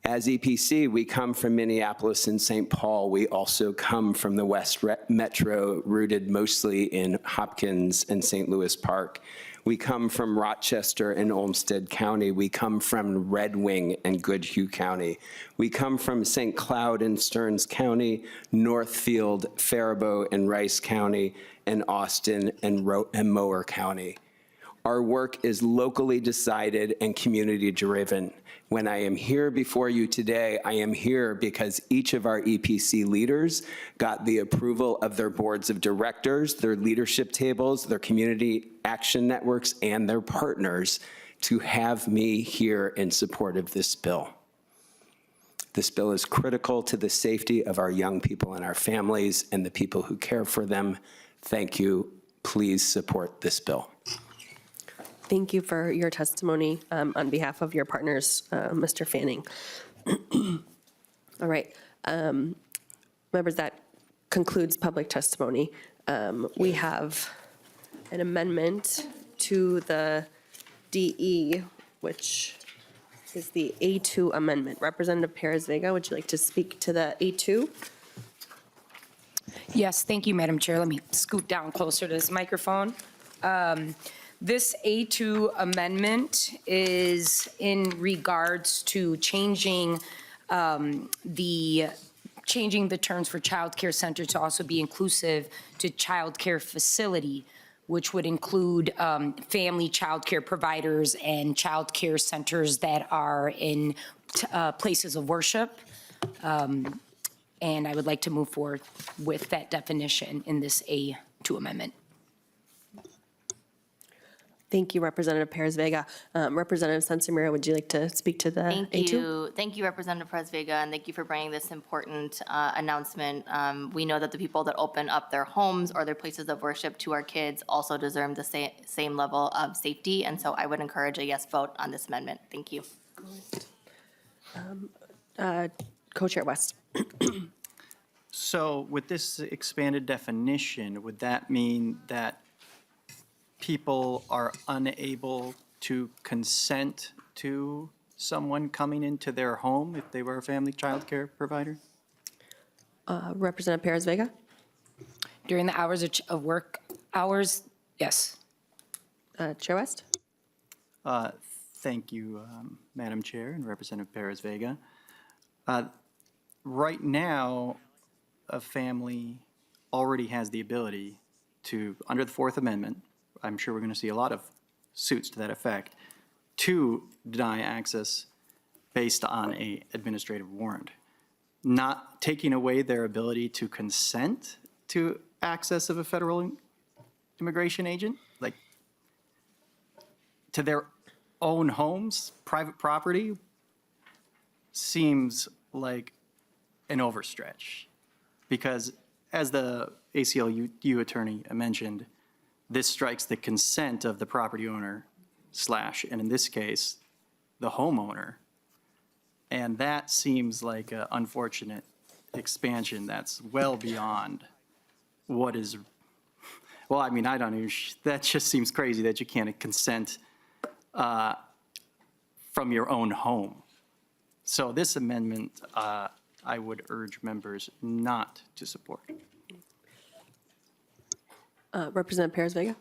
As EPC, we come from Minneapolis and St. Paul. We also come from the West Metro, rooted mostly in Hopkins and St. Louis Park. We come from Rochester and Olmsted County. We come from Red Wing and Goodhue County. We come from St. Cloud and Stearns County, Northfield, Faribault and Rice County, and Austin and Mower County. Our work is locally decided and community-driven. When I am here before you today, I am here because each of our EPC leaders got the approval of their boards of directors, their leadership tables, their community action networks, and their partners to have me here in support of this bill. This bill is critical to the safety of our young people and our families and the people who care for them. Thank you. Please support this bill. Thank you for your testimony on behalf of your partners, Mr. Fanning. All right. Members, that concludes public testimony. We have an amendment to the DE, which is the A2 amendment. Representative Perez-Vega, would you like to speak to the A2? Yes, thank you, Madam Chair. Let me scoot down closer to this microphone. This A2 amendment is in regards to changing the terms for child care center to also be inclusive to child care facility, which would include family child care providers and child care centers that are in places of worship. And I would like to move forward with that definition in this A2 amendment. Thank you, Representative Perez Vega. Representative Sensimiro, would you like to speak to the Thank A2? you. Thank you, Representative Perez Vega, and thank you for bringing this important announcement. We know that the people that open up their homes or their places of worship to our kids also deserve the same level of safety, and so I would encourage a yes vote on this amendment. Thank you. Co-Chair West. So with this expanded definition, would that mean that people are unable to consent to someone coming into their home if they were a family child care provider? Representative Perez Vega. During the hours of work hours, yes. Chair West. Thank you, Madam Chair and Representative Perez Vega. Right now, a family already has the ability to, under the Fourth Amendment, I'm sure we're going to see a lot of suits to that effect, to deny access based on a administrative warrant, not taking away their ability to consent to access of a federal immigration agent, like to their own homes, private property, seems like an overstretch. Because as the ACLU attorney mentioned, this strikes the consent of the property owner / and in this case, the homeowner. And that seems like an unfortunate expansion that's well beyond what is, well, I mean, I don't know, that just seems crazy that you can't consent from your own home. So this amendment, I would urge members not to support. Representative Perez Vega.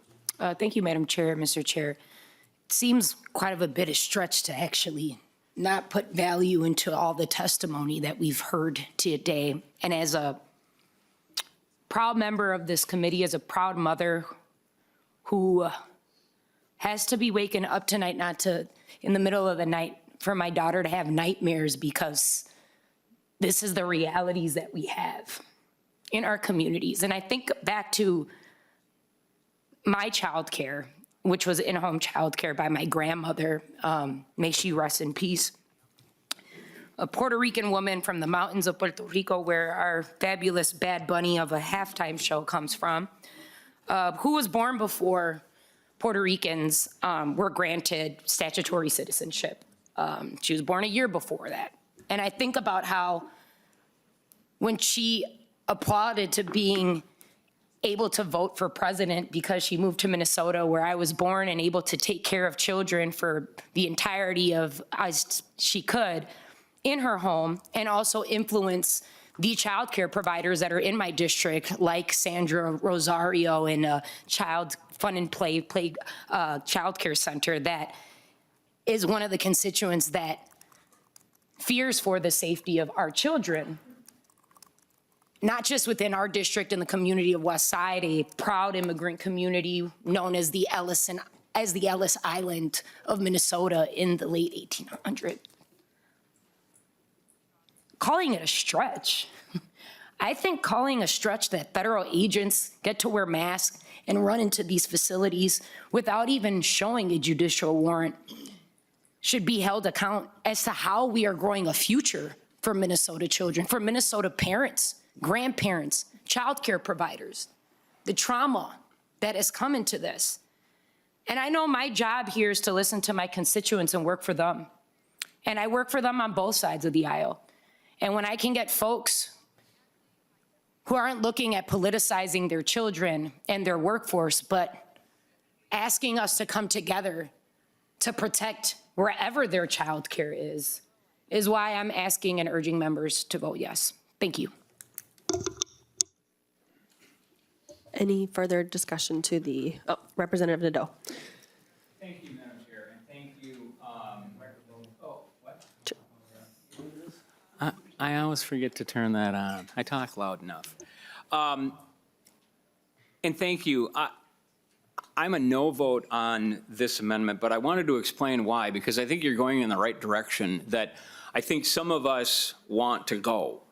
Thank you, Madam Chair, Mr. Chair. It seems quite of a bit of stretch to actually not put value into all the testimony that we've heard today. And as a proud member of this committee, as a proud mother who has to be waking up tonight, not to, in the middle of the night, for my daughter to have nightmares because this is the realities that we have in our communities. And I think back to my childcare, which was in-home childcare by my grandmother, may she rest in peace. A Puerto Rican woman from the mountains of Puerto Rico, where our fabulous Bad Bunny of a halftime show comes from, who was born before Puerto Ricans were granted statutory citizenship. She was born a year before that. And I think about how when she applauded to being able to vote for president because she moved to Minnesota, where I was born, and able to take care of children for the entirety of as she could in her home, and also influence the childcare providers that are in my district, like Sandra Rosario in a Child Fun and Play childcare center that is one of the constituents that fears for the safety of our children. Not just within our district and the community of West Side, a proud immigrant community known as the Ellis Island of Minnesota in the late 1800s. Calling it a stretch. I think calling a stretch that federal agents get to wear masks and run into these facilities without even showing a judicial warrant should be held account as to how we are growing a future for Minnesota children, for Minnesota parents, grandparents, childcare providers, the trauma that has come into this. And I know my job here is to listen to my constituents and work for them. And I work for them on both sides of the aisle. And when I can get folks who aren't looking at politicizing their children and their workforce, but asking us to come together to protect wherever their child care is why I'm asking and urging members to vote yes. Thank you. Any further discussion to the, Representative Nadeau. Thank you, Madam Chair, and thank you, I always forget to turn that on. I talk loud enough. And thank you. I'm a no vote on this amendment, but I wanted to explain why, because I think you're going in the right direction that I think some of us want to go.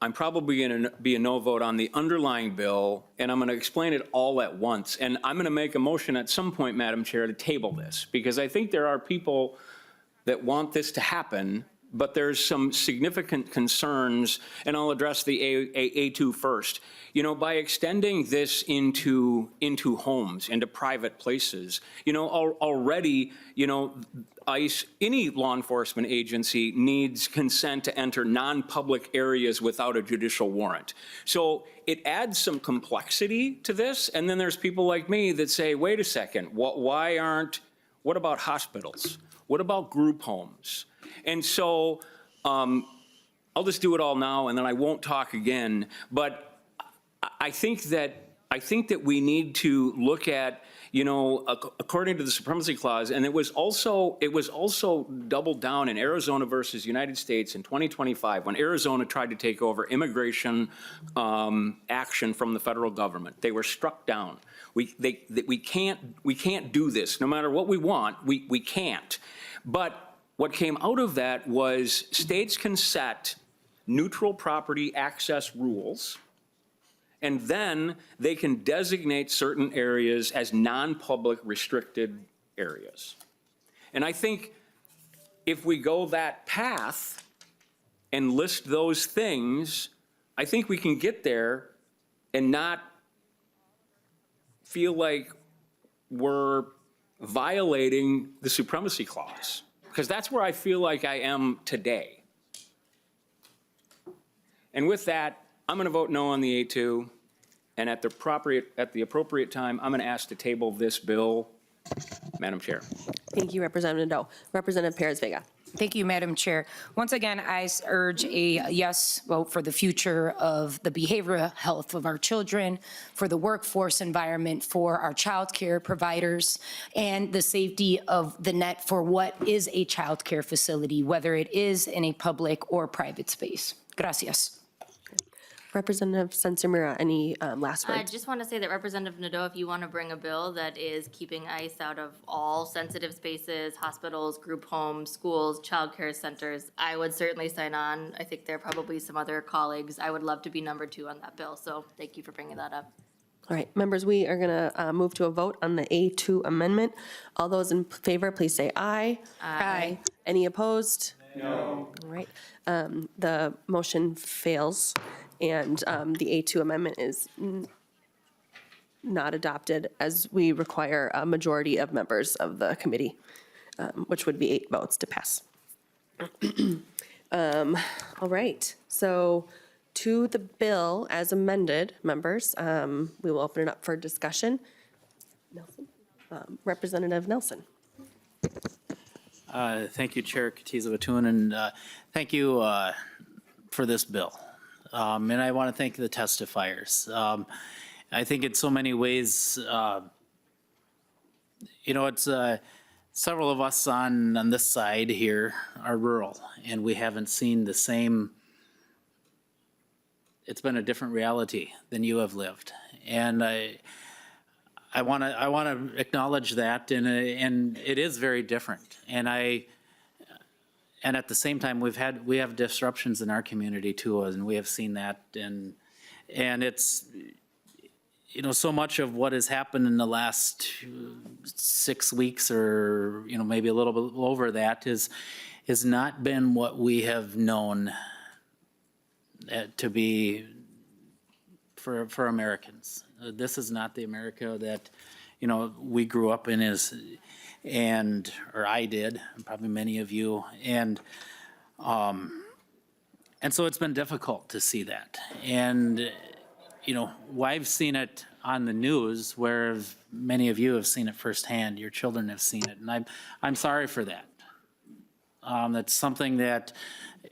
I'm probably going to be a no vote on the underlying bill, and I'm going to explain it all at once. And I'm going to make a motion at some point, Madam Chair, to table this, because I think there are people that want this to happen, but there's some significant concerns, and I'll address the A2 first. You know, by extending this into homes, into private places, you know, already, you know, ICE, any law enforcement agency needs consent to enter non-public areas without a judicial warrant. So it adds some complexity to this, and then there's people like me that say, wait a second, what about hospitals? What about group homes? And so I'll just do it all now, and then I won't talk again. But I think that we need to look at, you know, according to the Supremacy Clause, and it was also doubled down in Arizona versus United States in 2025 when Arizona tried to take over immigration action from the federal government. They were struck down. We can't do this. No matter what we want, we can't. But what came out of that was states can set neutral property access rules, and then they can designate certain areas as non-public restricted areas. And I think if we go that path and list those things, I think we can get there and not feel like we're violating the Supremacy Clause, because that's where I feel like I am today. And with that, I'm going to vote no on the A2, and at the appropriate time, I'm going to ask to table this bill, Madam Chair. Thank you, Representative Doe. Representative Perez-Vega. Thank you, Madam Chair. Once again, I urge a yes vote for the future of the behavioral health of our children, for the workforce environment, for our child care providers, and the safety of the net for what is a child care facility, whether it is in a public or private space. Gracias. Representative Censor-Mira, any last I words? just want to say that Representative Nadeau, if you want to bring a bill that is keeping ICE out of all sensitive spaces, hospitals, group homes, schools, childcare centers, I would certainly sign on. I think there are probably some other colleagues. I would love to be number 2 on that bill, so thank you for bringing that up. All right, members, we are going to move to a vote on the A2 amendment. All those in favor, please say aye. Aye. Any opposed? No. All right, the motion fails, and the A2 amendment is not adopted, as we require a majority of members of the committee, which would be 8 votes to pass. All right, so to the bill as amended, members, we will open it up for discussion. Nelson? Representative Nelson. Thank you, Chair Katiza-Watun, and thank you for this bill. And I want to thank the testifiers. I think in so many ways, you know, it's several of us on this side here are rural, and we haven't seen the same. It's been a different reality than you have lived, and I want to acknowledge that, and it is very different. And at the same time, we have disruptions in our community too, and we have seen that, and it's, you know, so much of what has happened in the last 6 weeks, or you know, maybe a little bit over that, has not been what we have known to be for Americans. This is not the America that, you know, we grew up in, or I did, and probably many of you, and so it's been difficult to see that. And you know, I've seen it on the news, where many of you have seen it firsthand. Your children have seen it, and I'm sorry for that. That's something that,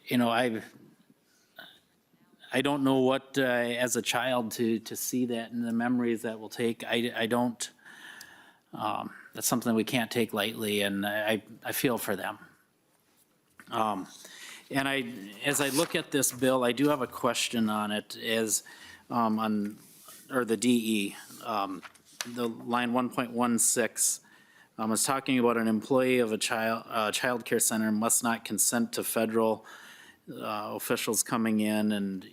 you know, I don't know what as a child to see that, and the memories that will take. I don't. That's something we can't take lightly, and I feel for them. And as I look at this bill, I do have a question on it, as the DE, the line 1.16, is talking about an employee of a child care center must not consent to federal officials coming in and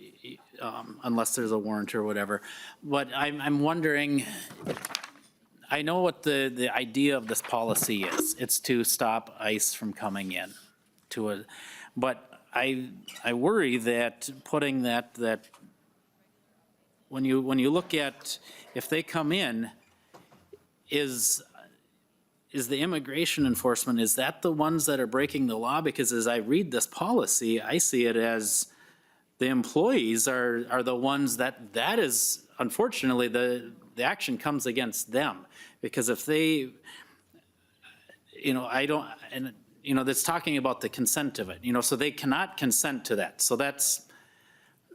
unless there's a warrant or whatever. But I'm wondering, I know what the idea of this policy is. It's to stop ICE from coming in but I worry that putting that when you look at if they come in, is the immigration enforcement, is that the ones that are breaking the law? Because as I read this policy, I see it as the employees are the ones that is, unfortunately, the action comes against them. Because if they, that's talking about the consent of it, so they cannot consent to that. So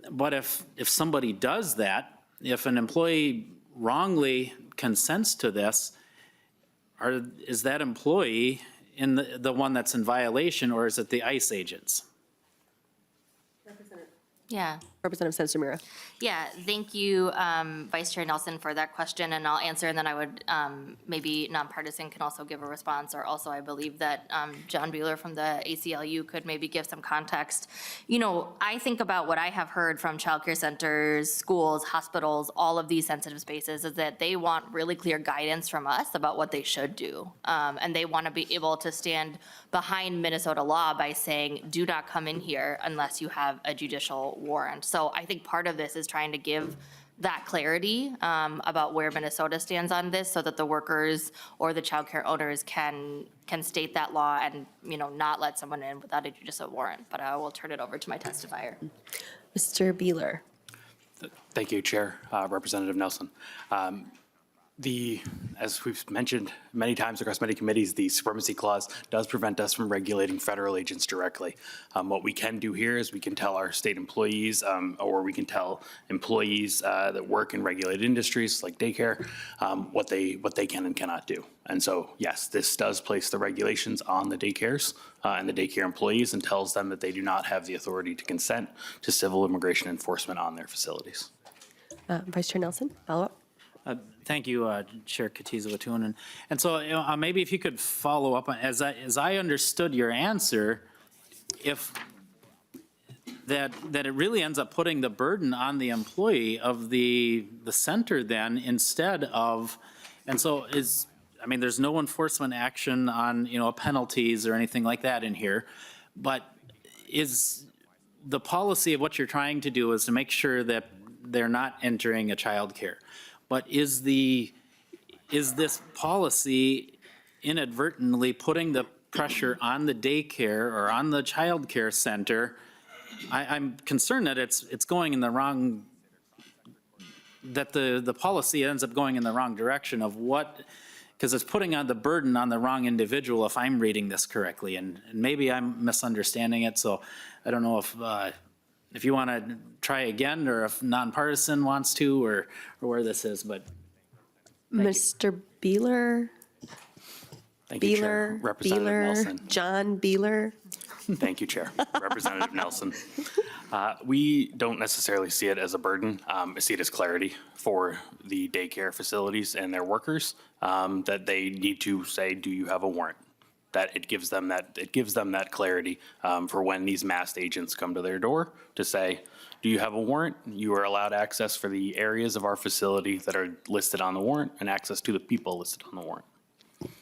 but if somebody does that, if an employee wrongly consents to this, is that employee in the one that's in violation, or is it the ICE agents? Yeah. Representative Sensor-Mira. Yeah, thank you, Vice Chair Nelson, for that question, and I'll answer, and then I would, maybe nonpartisan can also give a response, or also I believe that John Bueller from the ACLU could maybe give some context. I think about what I have heard from childcare centers, schools, hospitals, all of these sensitive spaces, is that they want really clear guidance from us about what they should do. And they want to be able to stand behind Minnesota law by saying, do not come in here unless you have a judicial warrant. So I think part of this is trying to give that clarity about where Minnesota stands on this, so that the workers or the childcare owners can state that law and, not let someone in without a judicial warrant. But I will turn it over to my testifier. Mr. Beeler. Thank you, Chair. Representative Nelson. As we've mentioned many times across many committees, the Supremacy Clause does prevent us from regulating federal agents directly. What we can do here is we can tell our state employees, or we can tell employees that work in regulated industries like daycare, what they can and cannot do. And so, yes, this does place the regulations on the daycares and the daycare employees, and tells them that they do not have the authority to consent to civil immigration enforcement on their facilities. Vice Chair Nelson, follow up. Thank you, Chair Katiza-Watunen. And so maybe if you could follow up, as I understood your answer, if that it really ends up putting the burden on the employee of the center then, instead of, and so there's no enforcement action on, penalties or anything like that in here, but is the policy of what you're trying to do is to make sure that they're not entering a child care. But is this policy inadvertently putting the pressure on the daycare or on the child care center? I'm concerned that it's going in the wrong, that the policy ends up going in the wrong direction of because it's putting on the burden on the wrong individual, if I'm reading this correctly. And maybe I'm misunderstanding it, so I don't know if you want to try again, or if nonpartisan wants to, or where this is, but. Mr. Beeler. Thank you, Chair. Representative Nelson. John Beeler. Thank you, Chair. Representative Nelson. We don't necessarily see it as a burden. I see it as clarity for the daycare facilities and their workers, that they need to say, do you have a warrant? That it gives them that clarity for when these masked agents come to their door to say, do you have a warrant? You are allowed access for the areas of our facility that are listed on the warrant, and access to the people listed on the warrant.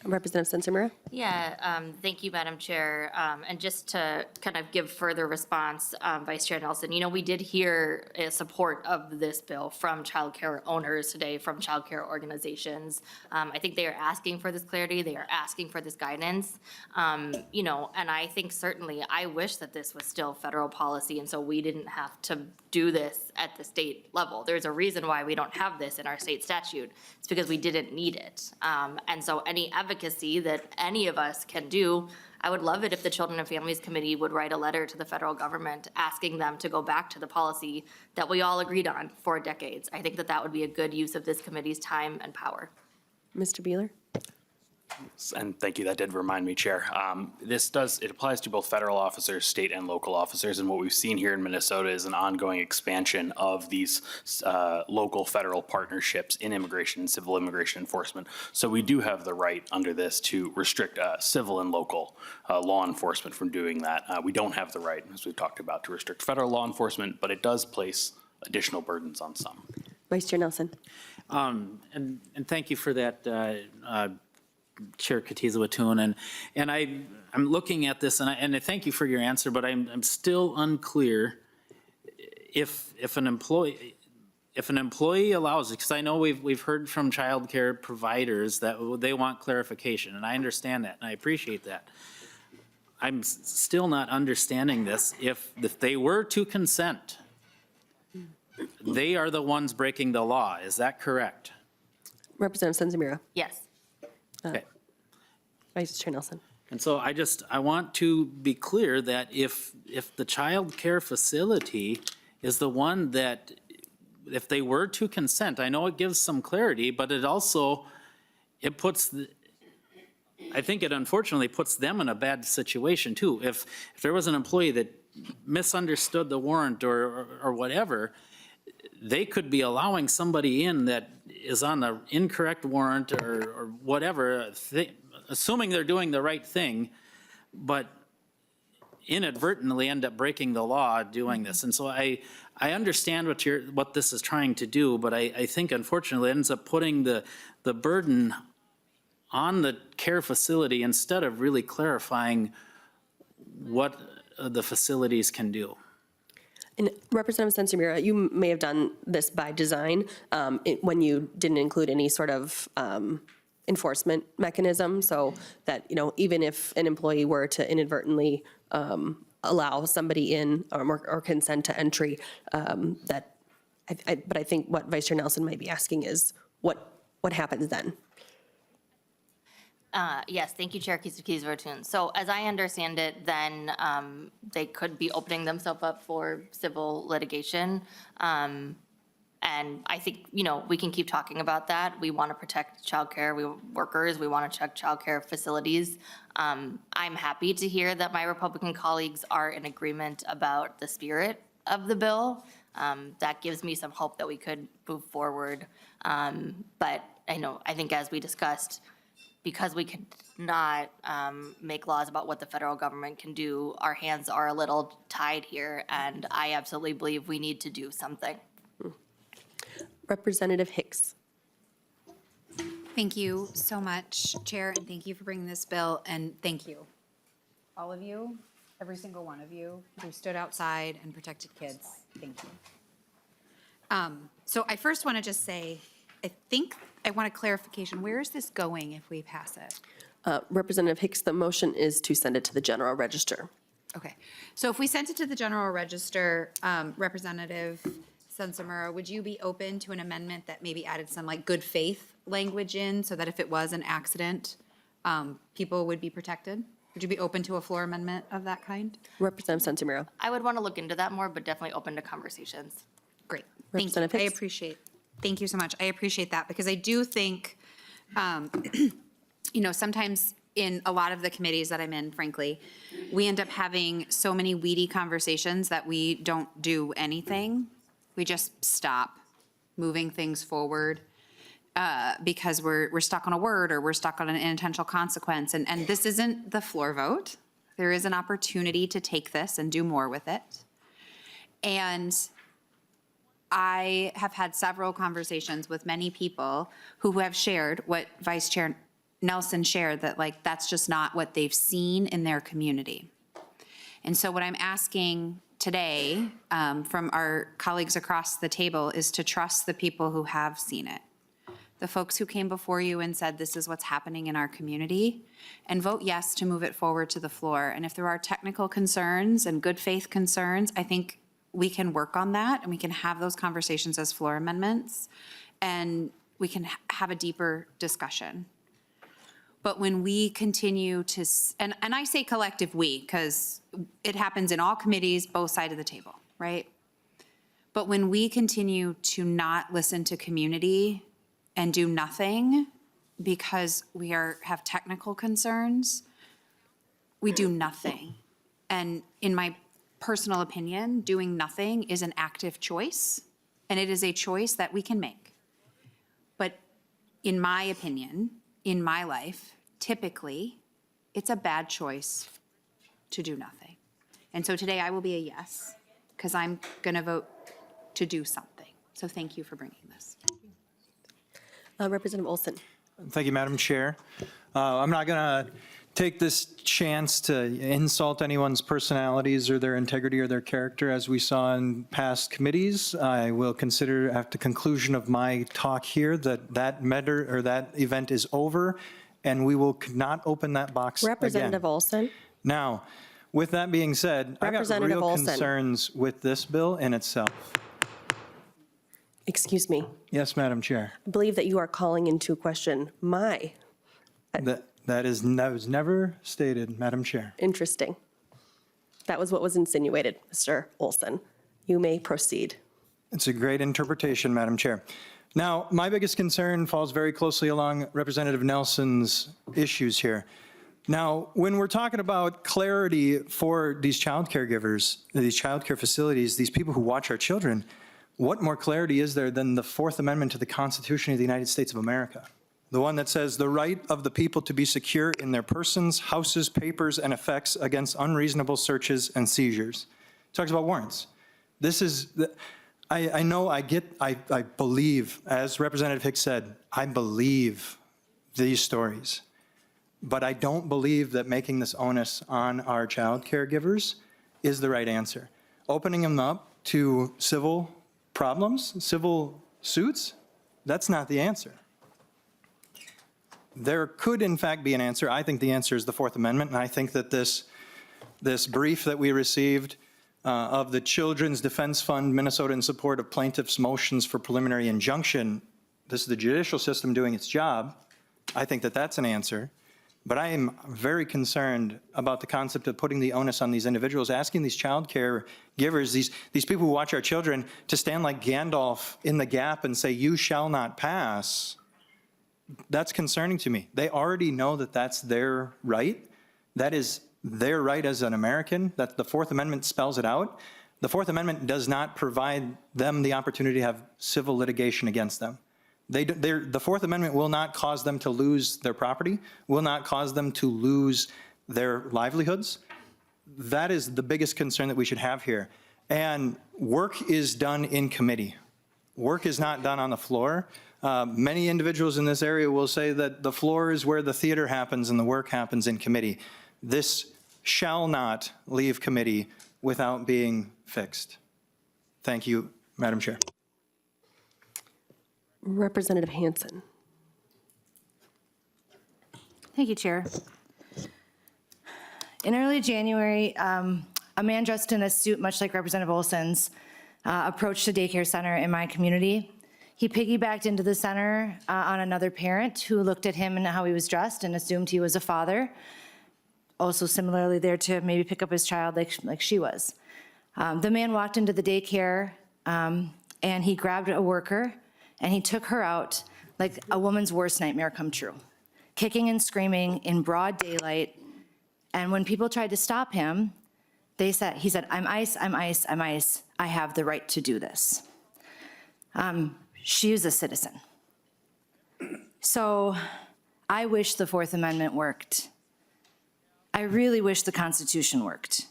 Representative Sensor-Mira. Yeah, thank you, Madam Chair. And just to kind of give further response, Vice Chair Nelson, we did hear support of this bill from childcare owners today, from childcare organizations. I think they are asking for this clarity. They are asking for this guidance. And I think certainly I wish that this was still federal policy, and so we didn't have to do this at the state level. There's a reason why we don't have this in our state statute. It's because we didn't need it. And so any advocacy that any of us can do, I would love it if the Children and Families Committee would write a letter to the federal government asking them to go back to the policy that we all agreed on for decades. I think that would be a good use of this committee's time and power. Mr. Beeler. And thank you, that did remind me, Chair. It applies to both federal officers, state and local officers, and what we've seen here in Minnesota is an ongoing expansion of these local federal partnerships in immigration and civil immigration enforcement. So we do have the right under this to restrict civil and local law enforcement from doing that. We don't have the right, as we've talked about, to restrict federal law enforcement, but it does place additional burdens on some. Vice Chair Nelson. And thank you for that, Chair Katiza-Watun. And I'm looking at this, and I thank you for your answer, but I'm still unclear if an employee allows it, because I know we've heard from childcare providers that they want clarification, and I understand that, and I appreciate that. I'm still not understanding this. If they were to consent, they are the ones breaking the law. Is that correct? Representative Senzamira. Yes. Okay. Vice Chair Nelson. And so I want to be clear that if the child care facility is the one that, if they were to consent, I know it gives some clarity, but it also, I think it unfortunately puts them in a bad situation too. If there was an employee that misunderstood the warrant or whatever, they could be allowing somebody in that is on the incorrect warrant or whatever, assuming they're doing the right thing, but inadvertently end up breaking the law doing this. And so I understand what this is trying to do, but I think unfortunately it ends up putting the burden on the care facility instead of really clarifying what the facilities can do. And Representative Senzamira, you may have done this by design when you didn't include any sort of enforcement mechanism, so that, even if an employee were to inadvertently allow somebody in or consent to entry, but I think what Vice Chair Nelson might be asking is what happens then? Yes, thank you, Chair Katiza-Watun. So as I understand it, then they could be opening themselves up for civil litigation. And I think, we can keep talking about that. We want to protect childcare workers. We want to check childcare facilities. I'm happy to hear that my Republican colleagues are in agreement about the spirit of the bill. That gives me some hope that we could move forward. But I think as we discussed, because we could not make laws about what the federal government can do, our hands are a little tied here, and I absolutely believe we need to do something. Representative Hicks. Thank you so much, Chair, and thank you for bringing this bill, and thank you, all of you, every single one of you who stood outside and protected kids. Thank you. So I first want to just say, I want a clarification. Where is this going if we pass it? Representative Hicks, the motion is to send it to the general register. Okay. So if we sent it to the general register, Representative Senzamira, would you be open to an amendment that maybe added some good faith language in so that if it was an accident, people would be protected? Would you be open to a floor amendment of that kind? Representative Senzamira. I would want to look into that more, but definitely open to conversations. Great. Thank you. I appreciate. Thank you so much. I appreciate that because I do think, sometimes in a lot of the committees that I'm in, frankly, we end up having so many weedy conversations that we don't do anything. We just stop moving things forward because we're stuck on a word or we're stuck on an intentional consequence. And this isn't the floor vote. There is an opportunity to take this and do more with it. And I have had several conversations with many people who have shared what Vice Chair Nelson shared, that that's just not what they've seen in their community. And so what I'm asking today from our colleagues across the table is to trust the people who have seen it. The folks who came before you and said, this is what's happening in our community, and vote yes to move it forward to the floor. And if there are technical concerns and good faith concerns, I think we can work on that and we can have those conversations as floor amendments and we can have a deeper discussion. But when we continue to, and I say collective we, because it happens in all committees, both sides of the table, right? But when we continue to not listen to community and do nothing, because we have technical concerns, we do nothing. And in my personal opinion, doing nothing is an active choice, and it is a choice that we can make. But in my opinion, in my life, typically, it's a bad choice to do nothing. And so today I will be a yes, because I'm going to vote to do something. So thank you for bringing this. Representative Olson. Thank you, Madam Chair. I'm not going to take this chance to insult anyone's personalities or their integrity or their character, as we saw in past committees. I will consider at the conclusion of my talk here that matter or that event is over, and we will not open that box again. Representative Olson. Now, with that being said, I got Representative real Olson. concerns with this bill in itself. Excuse me. Yes, Madam Chair. I believe that you are calling into question my. That was never stated, Madam Chair. Interesting. That was what was insinuated, Mr. Olson. You may proceed. It's a great interpretation, Madam Chair. Now, my biggest concern falls very closely along Representative Nelson's issues here. Now, when we're talking about clarity for these child caregivers, these child care facilities, these people who watch our children, what more clarity is there than the Fourth Amendment to the Constitution of the United States of America? The one that says the right of the people to be secure in their persons, houses, papers, and effects against unreasonable searches and seizures. It talks about warrants. This is, I know, I believe, as Representative Hicks said, I believe these stories. But I don't believe that making this onus on our child caregivers is the right answer. Opening them up to civil problems, civil suits, that's not the answer. There could, in fact, be an answer. I think the answer is the Fourth Amendment, and I think that this brief that we received of the Children's Defense Fund, Minnesota, in support of plaintiffs' motions for preliminary injunction, this is the judicial system doing its job. I think that that's an answer. But I am very concerned about the concept of putting the onus on these individuals, asking these child care givers, these people who watch our children, to stand like Gandalf in the gap and say, you shall not pass. That's concerning to me. They already know that that's their right. That is their right as an American, that the Fourth Amendment spells it out. The Fourth Amendment does not provide them the opportunity to have civil litigation against them. The Fourth Amendment will not cause them to lose their property, will not cause them to lose their livelihoods. That is the biggest concern that we should have here. And work is done in committee. Work is not done on the floor. Many individuals in this area will say that the floor is where the theater happens and the work happens in committee. This shall not leave committee without being fixed. Thank you, Madam Chair. Representative Hansen. Thank you, Chair. In early January, a man dressed in a suit, much like Representative Olson's, approached a daycare center in my community. He piggybacked into the center on another parent who looked at him and how he was dressed and assumed he was a father. Also similarly there to maybe pick up his child like she was. The man walked into the daycare and he grabbed a worker and he took her out like a woman's worst nightmare come true, kicking and screaming in broad daylight. And when people tried to stop him, he said, I'm ICE, I'm ICE, I'm ICE. I have the right to do this. She is a citizen. So I wish the Fourth Amendment worked. I really wish the Constitution worked.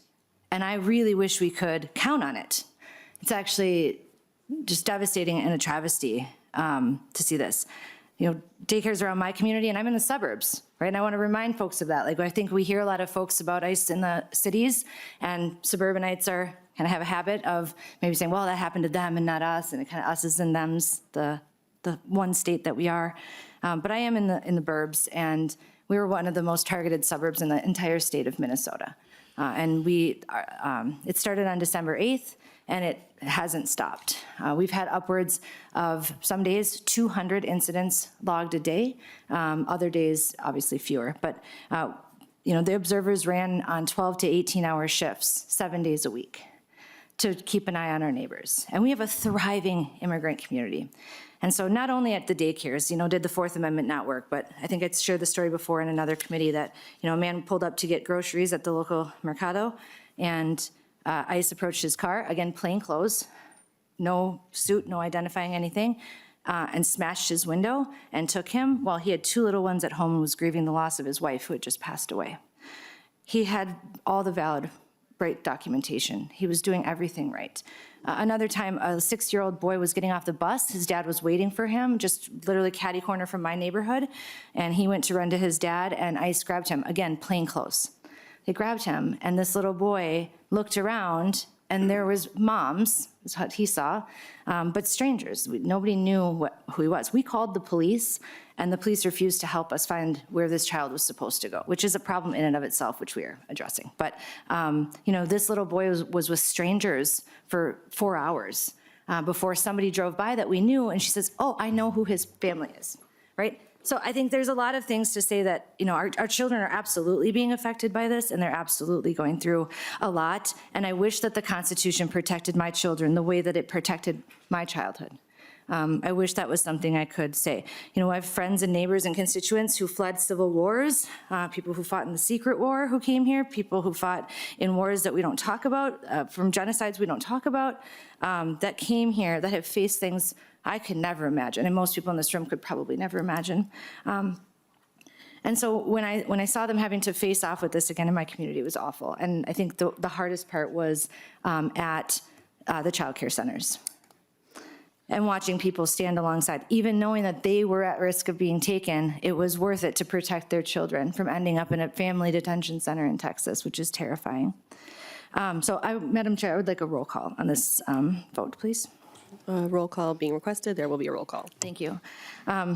And I really wish we could count on it. It's actually just devastating and a travesty to see this. You know, daycares around my community, and I'm in the suburbs, right? And I want to remind folks of that. Like, I think we hear a lot of folks about ICE in the cities, and suburbanites are kind of have a habit of maybe saying, well, that happened to them and not us, and it kind of us is and them's the one state that we are. But I am in the burbs, and we were one of the most targeted suburbs in the entire state of Minnesota. And it started on December 8th, and it hasn't stopped. We've had upwards of, some days, 200 incidents logged a day. Other days, obviously fewer. But you know, the observers ran on 12 to 18-hour shifts, 7 days a week, to keep an eye on our neighbors. And we have a thriving immigrant community. And so not only at the daycares, did the Fourth Amendment not work, but I think I shared the story before in another committee that, a man pulled up to get groceries at the local mercado, and ICE approached his car, again, plain clothes, no suit, no identifying anything, and smashed his window and took him while he had 2 little ones at home and was grieving the loss of his wife who had just passed away. He had all the valid, right documentation. He was doing everything right. Another time, a 6-year-old boy was getting off the bus. His dad was waiting for him, just literally catty corner from my neighborhood, and he went to run to his dad, and ICE grabbed him, again, plain clothes. They grabbed him, and this little boy looked around, and there was moms, is what he saw, but strangers. Nobody knew who he was. We called the police, and the police refused to help us find where this child was supposed to go, which is a problem in and of itself, which we are addressing. But, this little boy was with strangers for 4 hours before somebody drove by that we knew, and she says, oh, I know who his family is, right? So I think there's a lot of things to say that, our children are absolutely being affected by this, and they're absolutely going through a lot. And I wish that the Constitution protected my children the way that it protected my childhood. I wish that was something I could say. I have friends and neighbors and constituents who fled civil wars, people who fought in the secret war who came here, people who fought in wars that we don't talk about, from genocides we don't talk about, that came here, that have faced things I could never imagine, and most people in this room could probably never imagine. And so when I saw them having to face off with this again in my community, it was awful. And I think the hardest part was at the child care centers. And watching people stand alongside, even knowing that they were at risk of being taken, it was worth it to protect their children from ending up in a family detention center in Texas, which is terrifying. Madam Chair, I would like a roll call on this vote, please. Roll call being requested. There will be a roll call. Thank you.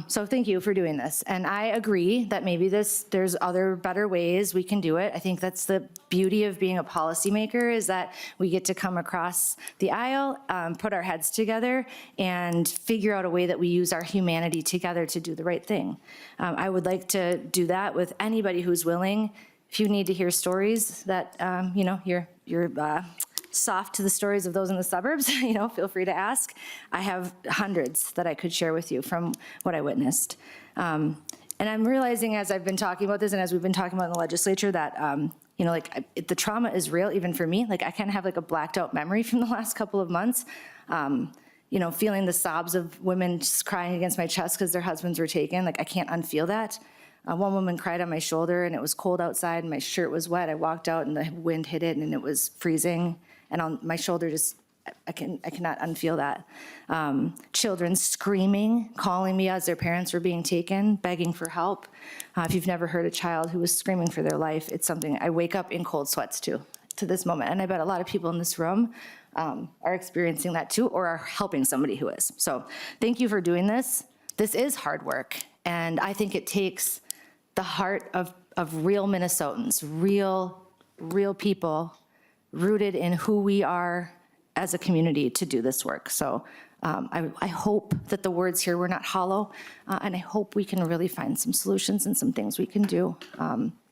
So thank you for doing this. And I agree that maybe there's other better ways we can do it. I think that's the beauty of being a policymaker, is that we get to come across the aisle, put our heads together, and figure out a way that we use our humanity together to do the right thing. I would like to do that with anybody who's willing. If you need to hear stories that, you're soft to the stories of those in the suburbs, feel free to ask. I have hundreds that I could share with you from what I witnessed. And I'm realizing as I've been talking about this and as we've been talking about in the legislature that, the trauma is real even for me. I kind of have a blacked out memory from the last couple of months. Feeling the sobs of women just crying against my chest because their husbands were taken. I can't unfeel that. One woman cried on my shoulder and it was cold outside and my shirt was wet. I walked out and the wind hit it and it was freezing. And on my shoulder, I cannot unfeel that. Children screaming, calling me as their parents were being taken, begging for help. If you've never heard a child who was screaming for their life, it's something I wake up in cold sweats to this moment. And I bet a lot of people in this room are experiencing that too, or are helping somebody who is. So thank you for doing this. This is hard work. And I think it takes the heart of real Minnesotans, real people, rooted in who we are as a community to do this work. So I hope that the words here were not hollow, and I hope we can really find some solutions and some things we can do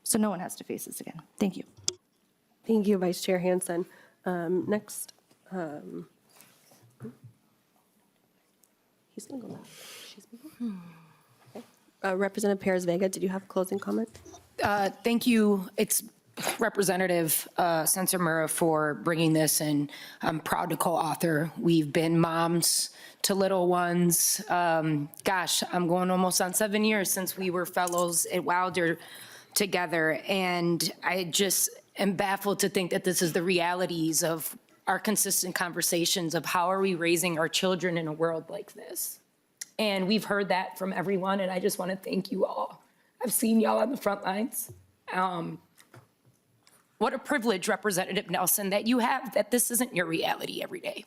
so no one has to face this again. Thank you. Thank you, Vice Chair Hansen. Next. He's going to go last. She's going to go. Representative Perez-Vega, did you have closing comments? Thank you. It's Representative Sencer-Murrah for bringing this, and I'm proud to co-author. We've been moms to little ones. Gosh, I'm going almost on 7 years since we were fellows at Wilder together, and I just am baffled to think that this is the realities of our consistent conversations of how are we raising our children in a world like this. And we've heard that from everyone, and I just want to thank you all. I've seen y'all on the front lines. What a privilege, Representative Nelson, that you have, that this isn't your reality every day.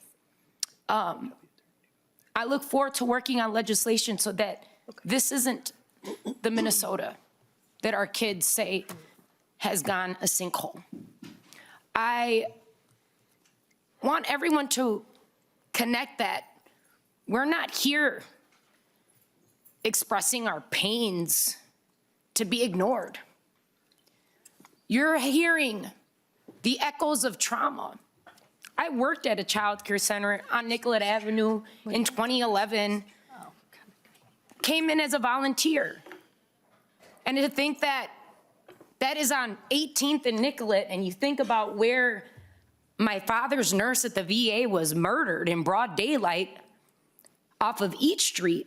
I look forward to working on legislation so that this isn't the Minnesota that our kids say has gone a sinkhole. I want everyone to connect that we're not here expressing our pains to be ignored. You're hearing the echoes of trauma. I worked at a child care center on Nicollet Avenue in 2011 came in as a volunteer. And to think that that is on 18th and Nicollet, and you think about where my father's nurse at the VA was murdered in broad daylight off of East Street,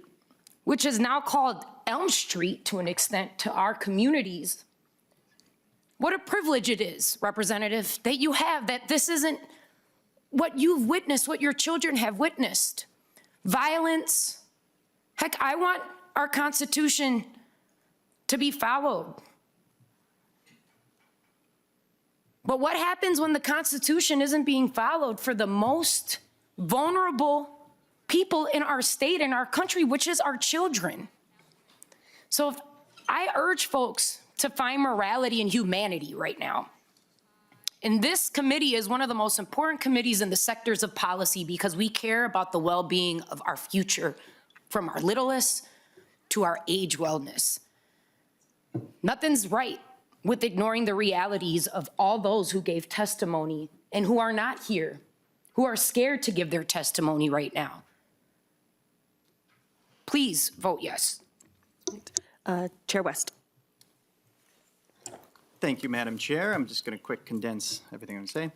which is now called Elm Street to an extent to our communities. What a privilege it is, Representative, that you have, that this isn't what you've witnessed, what your children have witnessed. Violence. Heck, I want our Constitution to be followed. But what happens when the Constitution isn't being followed for the most vulnerable people in our state, in our country, which is our children? So I urge folks to find morality and humanity right now. And this committee is one of the most important committees in the sectors of policy because we care about the well-being of our future, from our littlest to our age wellness. Nothing's right with ignoring the realities of all those who gave testimony and who are not here, who are scared to give their testimony right now. Please vote yes. Chair West. Thank you, Madam Chair. I'm just going to quick condense everything I'm going to say.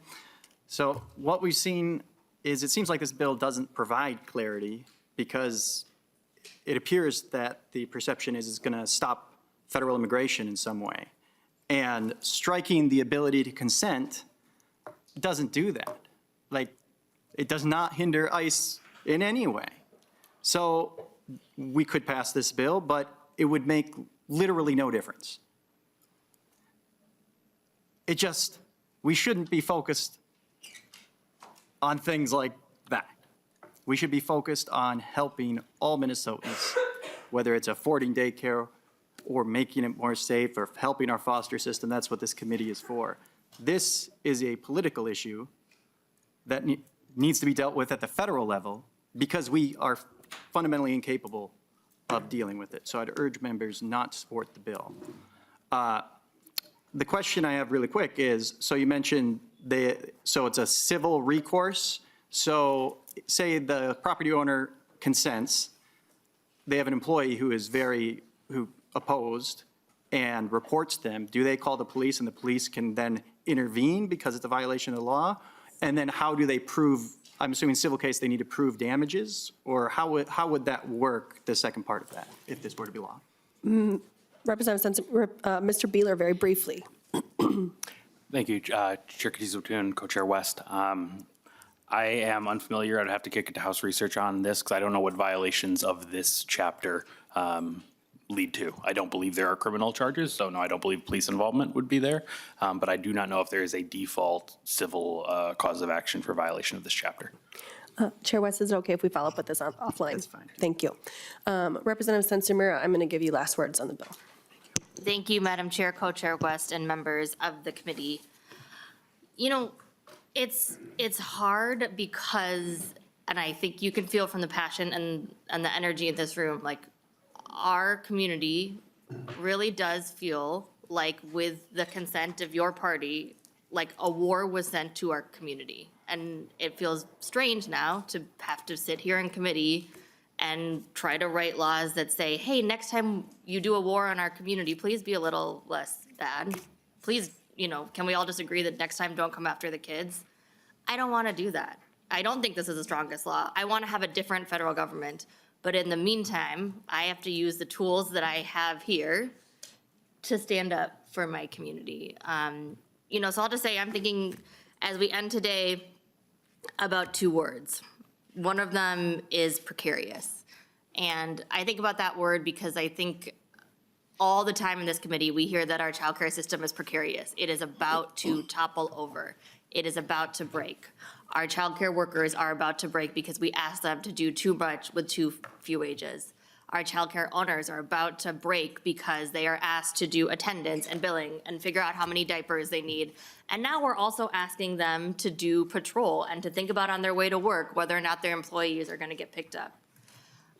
So what we've seen is it seems like this bill doesn't provide clarity because it appears that the perception is it's going to stop federal immigration in some way. And striking the ability to consent doesn't do that. Like, it does not hinder ICE in any way. So we could pass this bill, but it would make literally no difference. We shouldn't be focused on things like that. We should be focused on helping all Minnesotans, whether it's affording daycare or making it more safe or helping our foster system. That's what this committee is for. This is a political issue that needs to be dealt with at the federal level because we are fundamentally incapable of dealing with it. So I'd urge members not to support the bill. The question I have really quick is, so you mentioned so it's a civil recourse. So say the property owner consents, they have an employee who opposed and reports them. Do they call the police and the police can then intervene because it's a violation of the law? And then how do they prove, I'm assuming civil case, they need to prove damages? Or how would that work, the second part of that, if this were to be law? Representative Mr. Beeler, very briefly. Thank you, Chair Katiz-Otun, Co-Chair West. I am unfamiliar. I'd have to kick it to House Research on this because I don't know what violations of this chapter lead to. I don't believe there are criminal charges, so no, I don't believe police involvement would be there. But I do not know if there is a default civil cause of action for violation of this chapter. Chair West, is it okay if we follow up with this offline? That's fine. Thank you. Representative Sensimura, I'm going to give you last words on the bill. Thank you, Madam Chair, Co-Chair West, and members of the committee. You know, it's hard because, and I think you can feel from the passion and the energy in this room, like our community really does feel like with the consent of your party, like a war was sent to our community. And it feels strange now to have to sit here in committee and try to write laws that say, hey, next time you do a war on our community, please be a little less bad. Please, can we all just agree that next time don't come after the kids? I don't want to do that. I don't think this is the strongest law. I want to have a different federal government. But in the meantime, I have to use the tools that I have here to stand up for my community. So I'll just say I'm thinking as we end today about two words. One of them is precarious. And I think about that word because I think all the time in this committee, we hear that our childcare system is precarious. It is about to topple over. It is about to break. Our childcare workers are about to break because we ask them to do too much with too few wages. Our childcare owners are about to break because they are asked to do attendance and billing and figure out how many diapers they need. And now we're also asking them to do patrol and to think about on their way to work whether or not their employees are going to get picked up.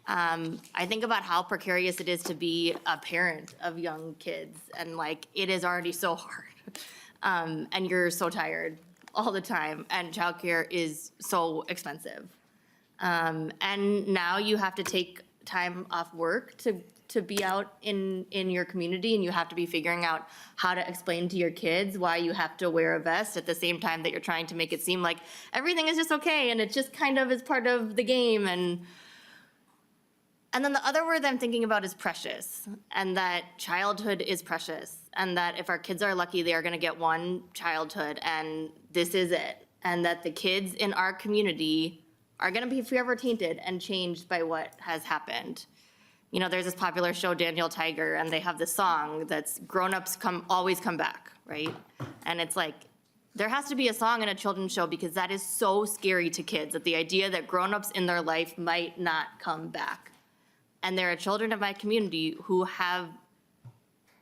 I think about how precarious it is to be a parent of young kids, and it is already so hard. And you're so tired all the time, and childcare is so expensive. And now you have to take time off work to be out in your community, and you have to be figuring out how to explain to your kids why you have to wear a vest at the same time that you're trying to make it seem like everything is just okay and it just kind of is part of the game. And then the other word I'm thinking about is precious, and that childhood is precious, and that if our kids are lucky, they are going to get one childhood, and this is it. And that the kids in our community are going to be forever tainted and changed by what has happened. You know, there's this popular show, Daniel Tiger, and they have this song that's grown-ups always come back, right? And it's like, there has to be a song in a children's show because that is so scary to kids, that the idea that grown-ups in their life might not come back. And there are children in my community who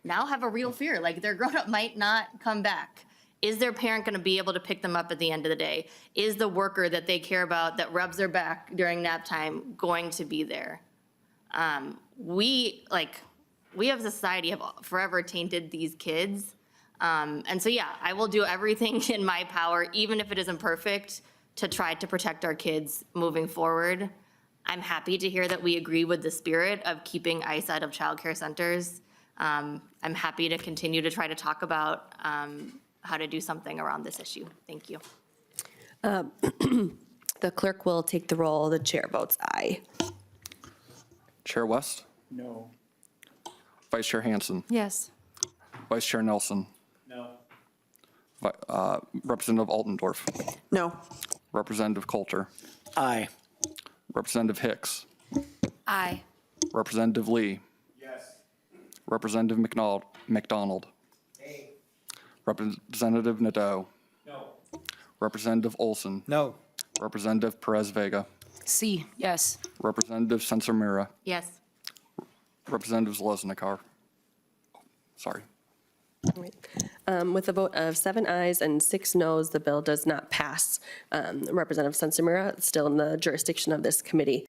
now have a real fear, like their grown-up might not come back. Is their parent gonna be able to pick them up at the end of the day? Is the worker that they care about that rubs their back during nap time going to be there? We as a society have forever tainted these kids. And so, yeah, I will do everything in my power, even if it isn't perfect, to try to protect our kids moving forward. I'm happy to hear that we agree with the spirit of keeping ICE out of childcare centers. I'm happy to continue to try to talk about how to do something around this issue. Thank you. The clerk will take the roll. The chair votes aye. Chair West? No. Vice Chair Hansen? Yes. Vice Chair Nelson? No. Representative Altendorf? No. Representative Coulter? Aye. Representative Hicks? Aye. Representative Lee? Yes. Representative McDonald? Representative Nadeau? No. Representative Olson? No. Representative Perez Vega? C, yes. Representative Censor-Mira? Yes. Representative Zalesnikar? Sorry. With a vote of 7 ayes and 6 noes, the bill does not pass. Representative Censor-Mira, still in the jurisdiction of this committee.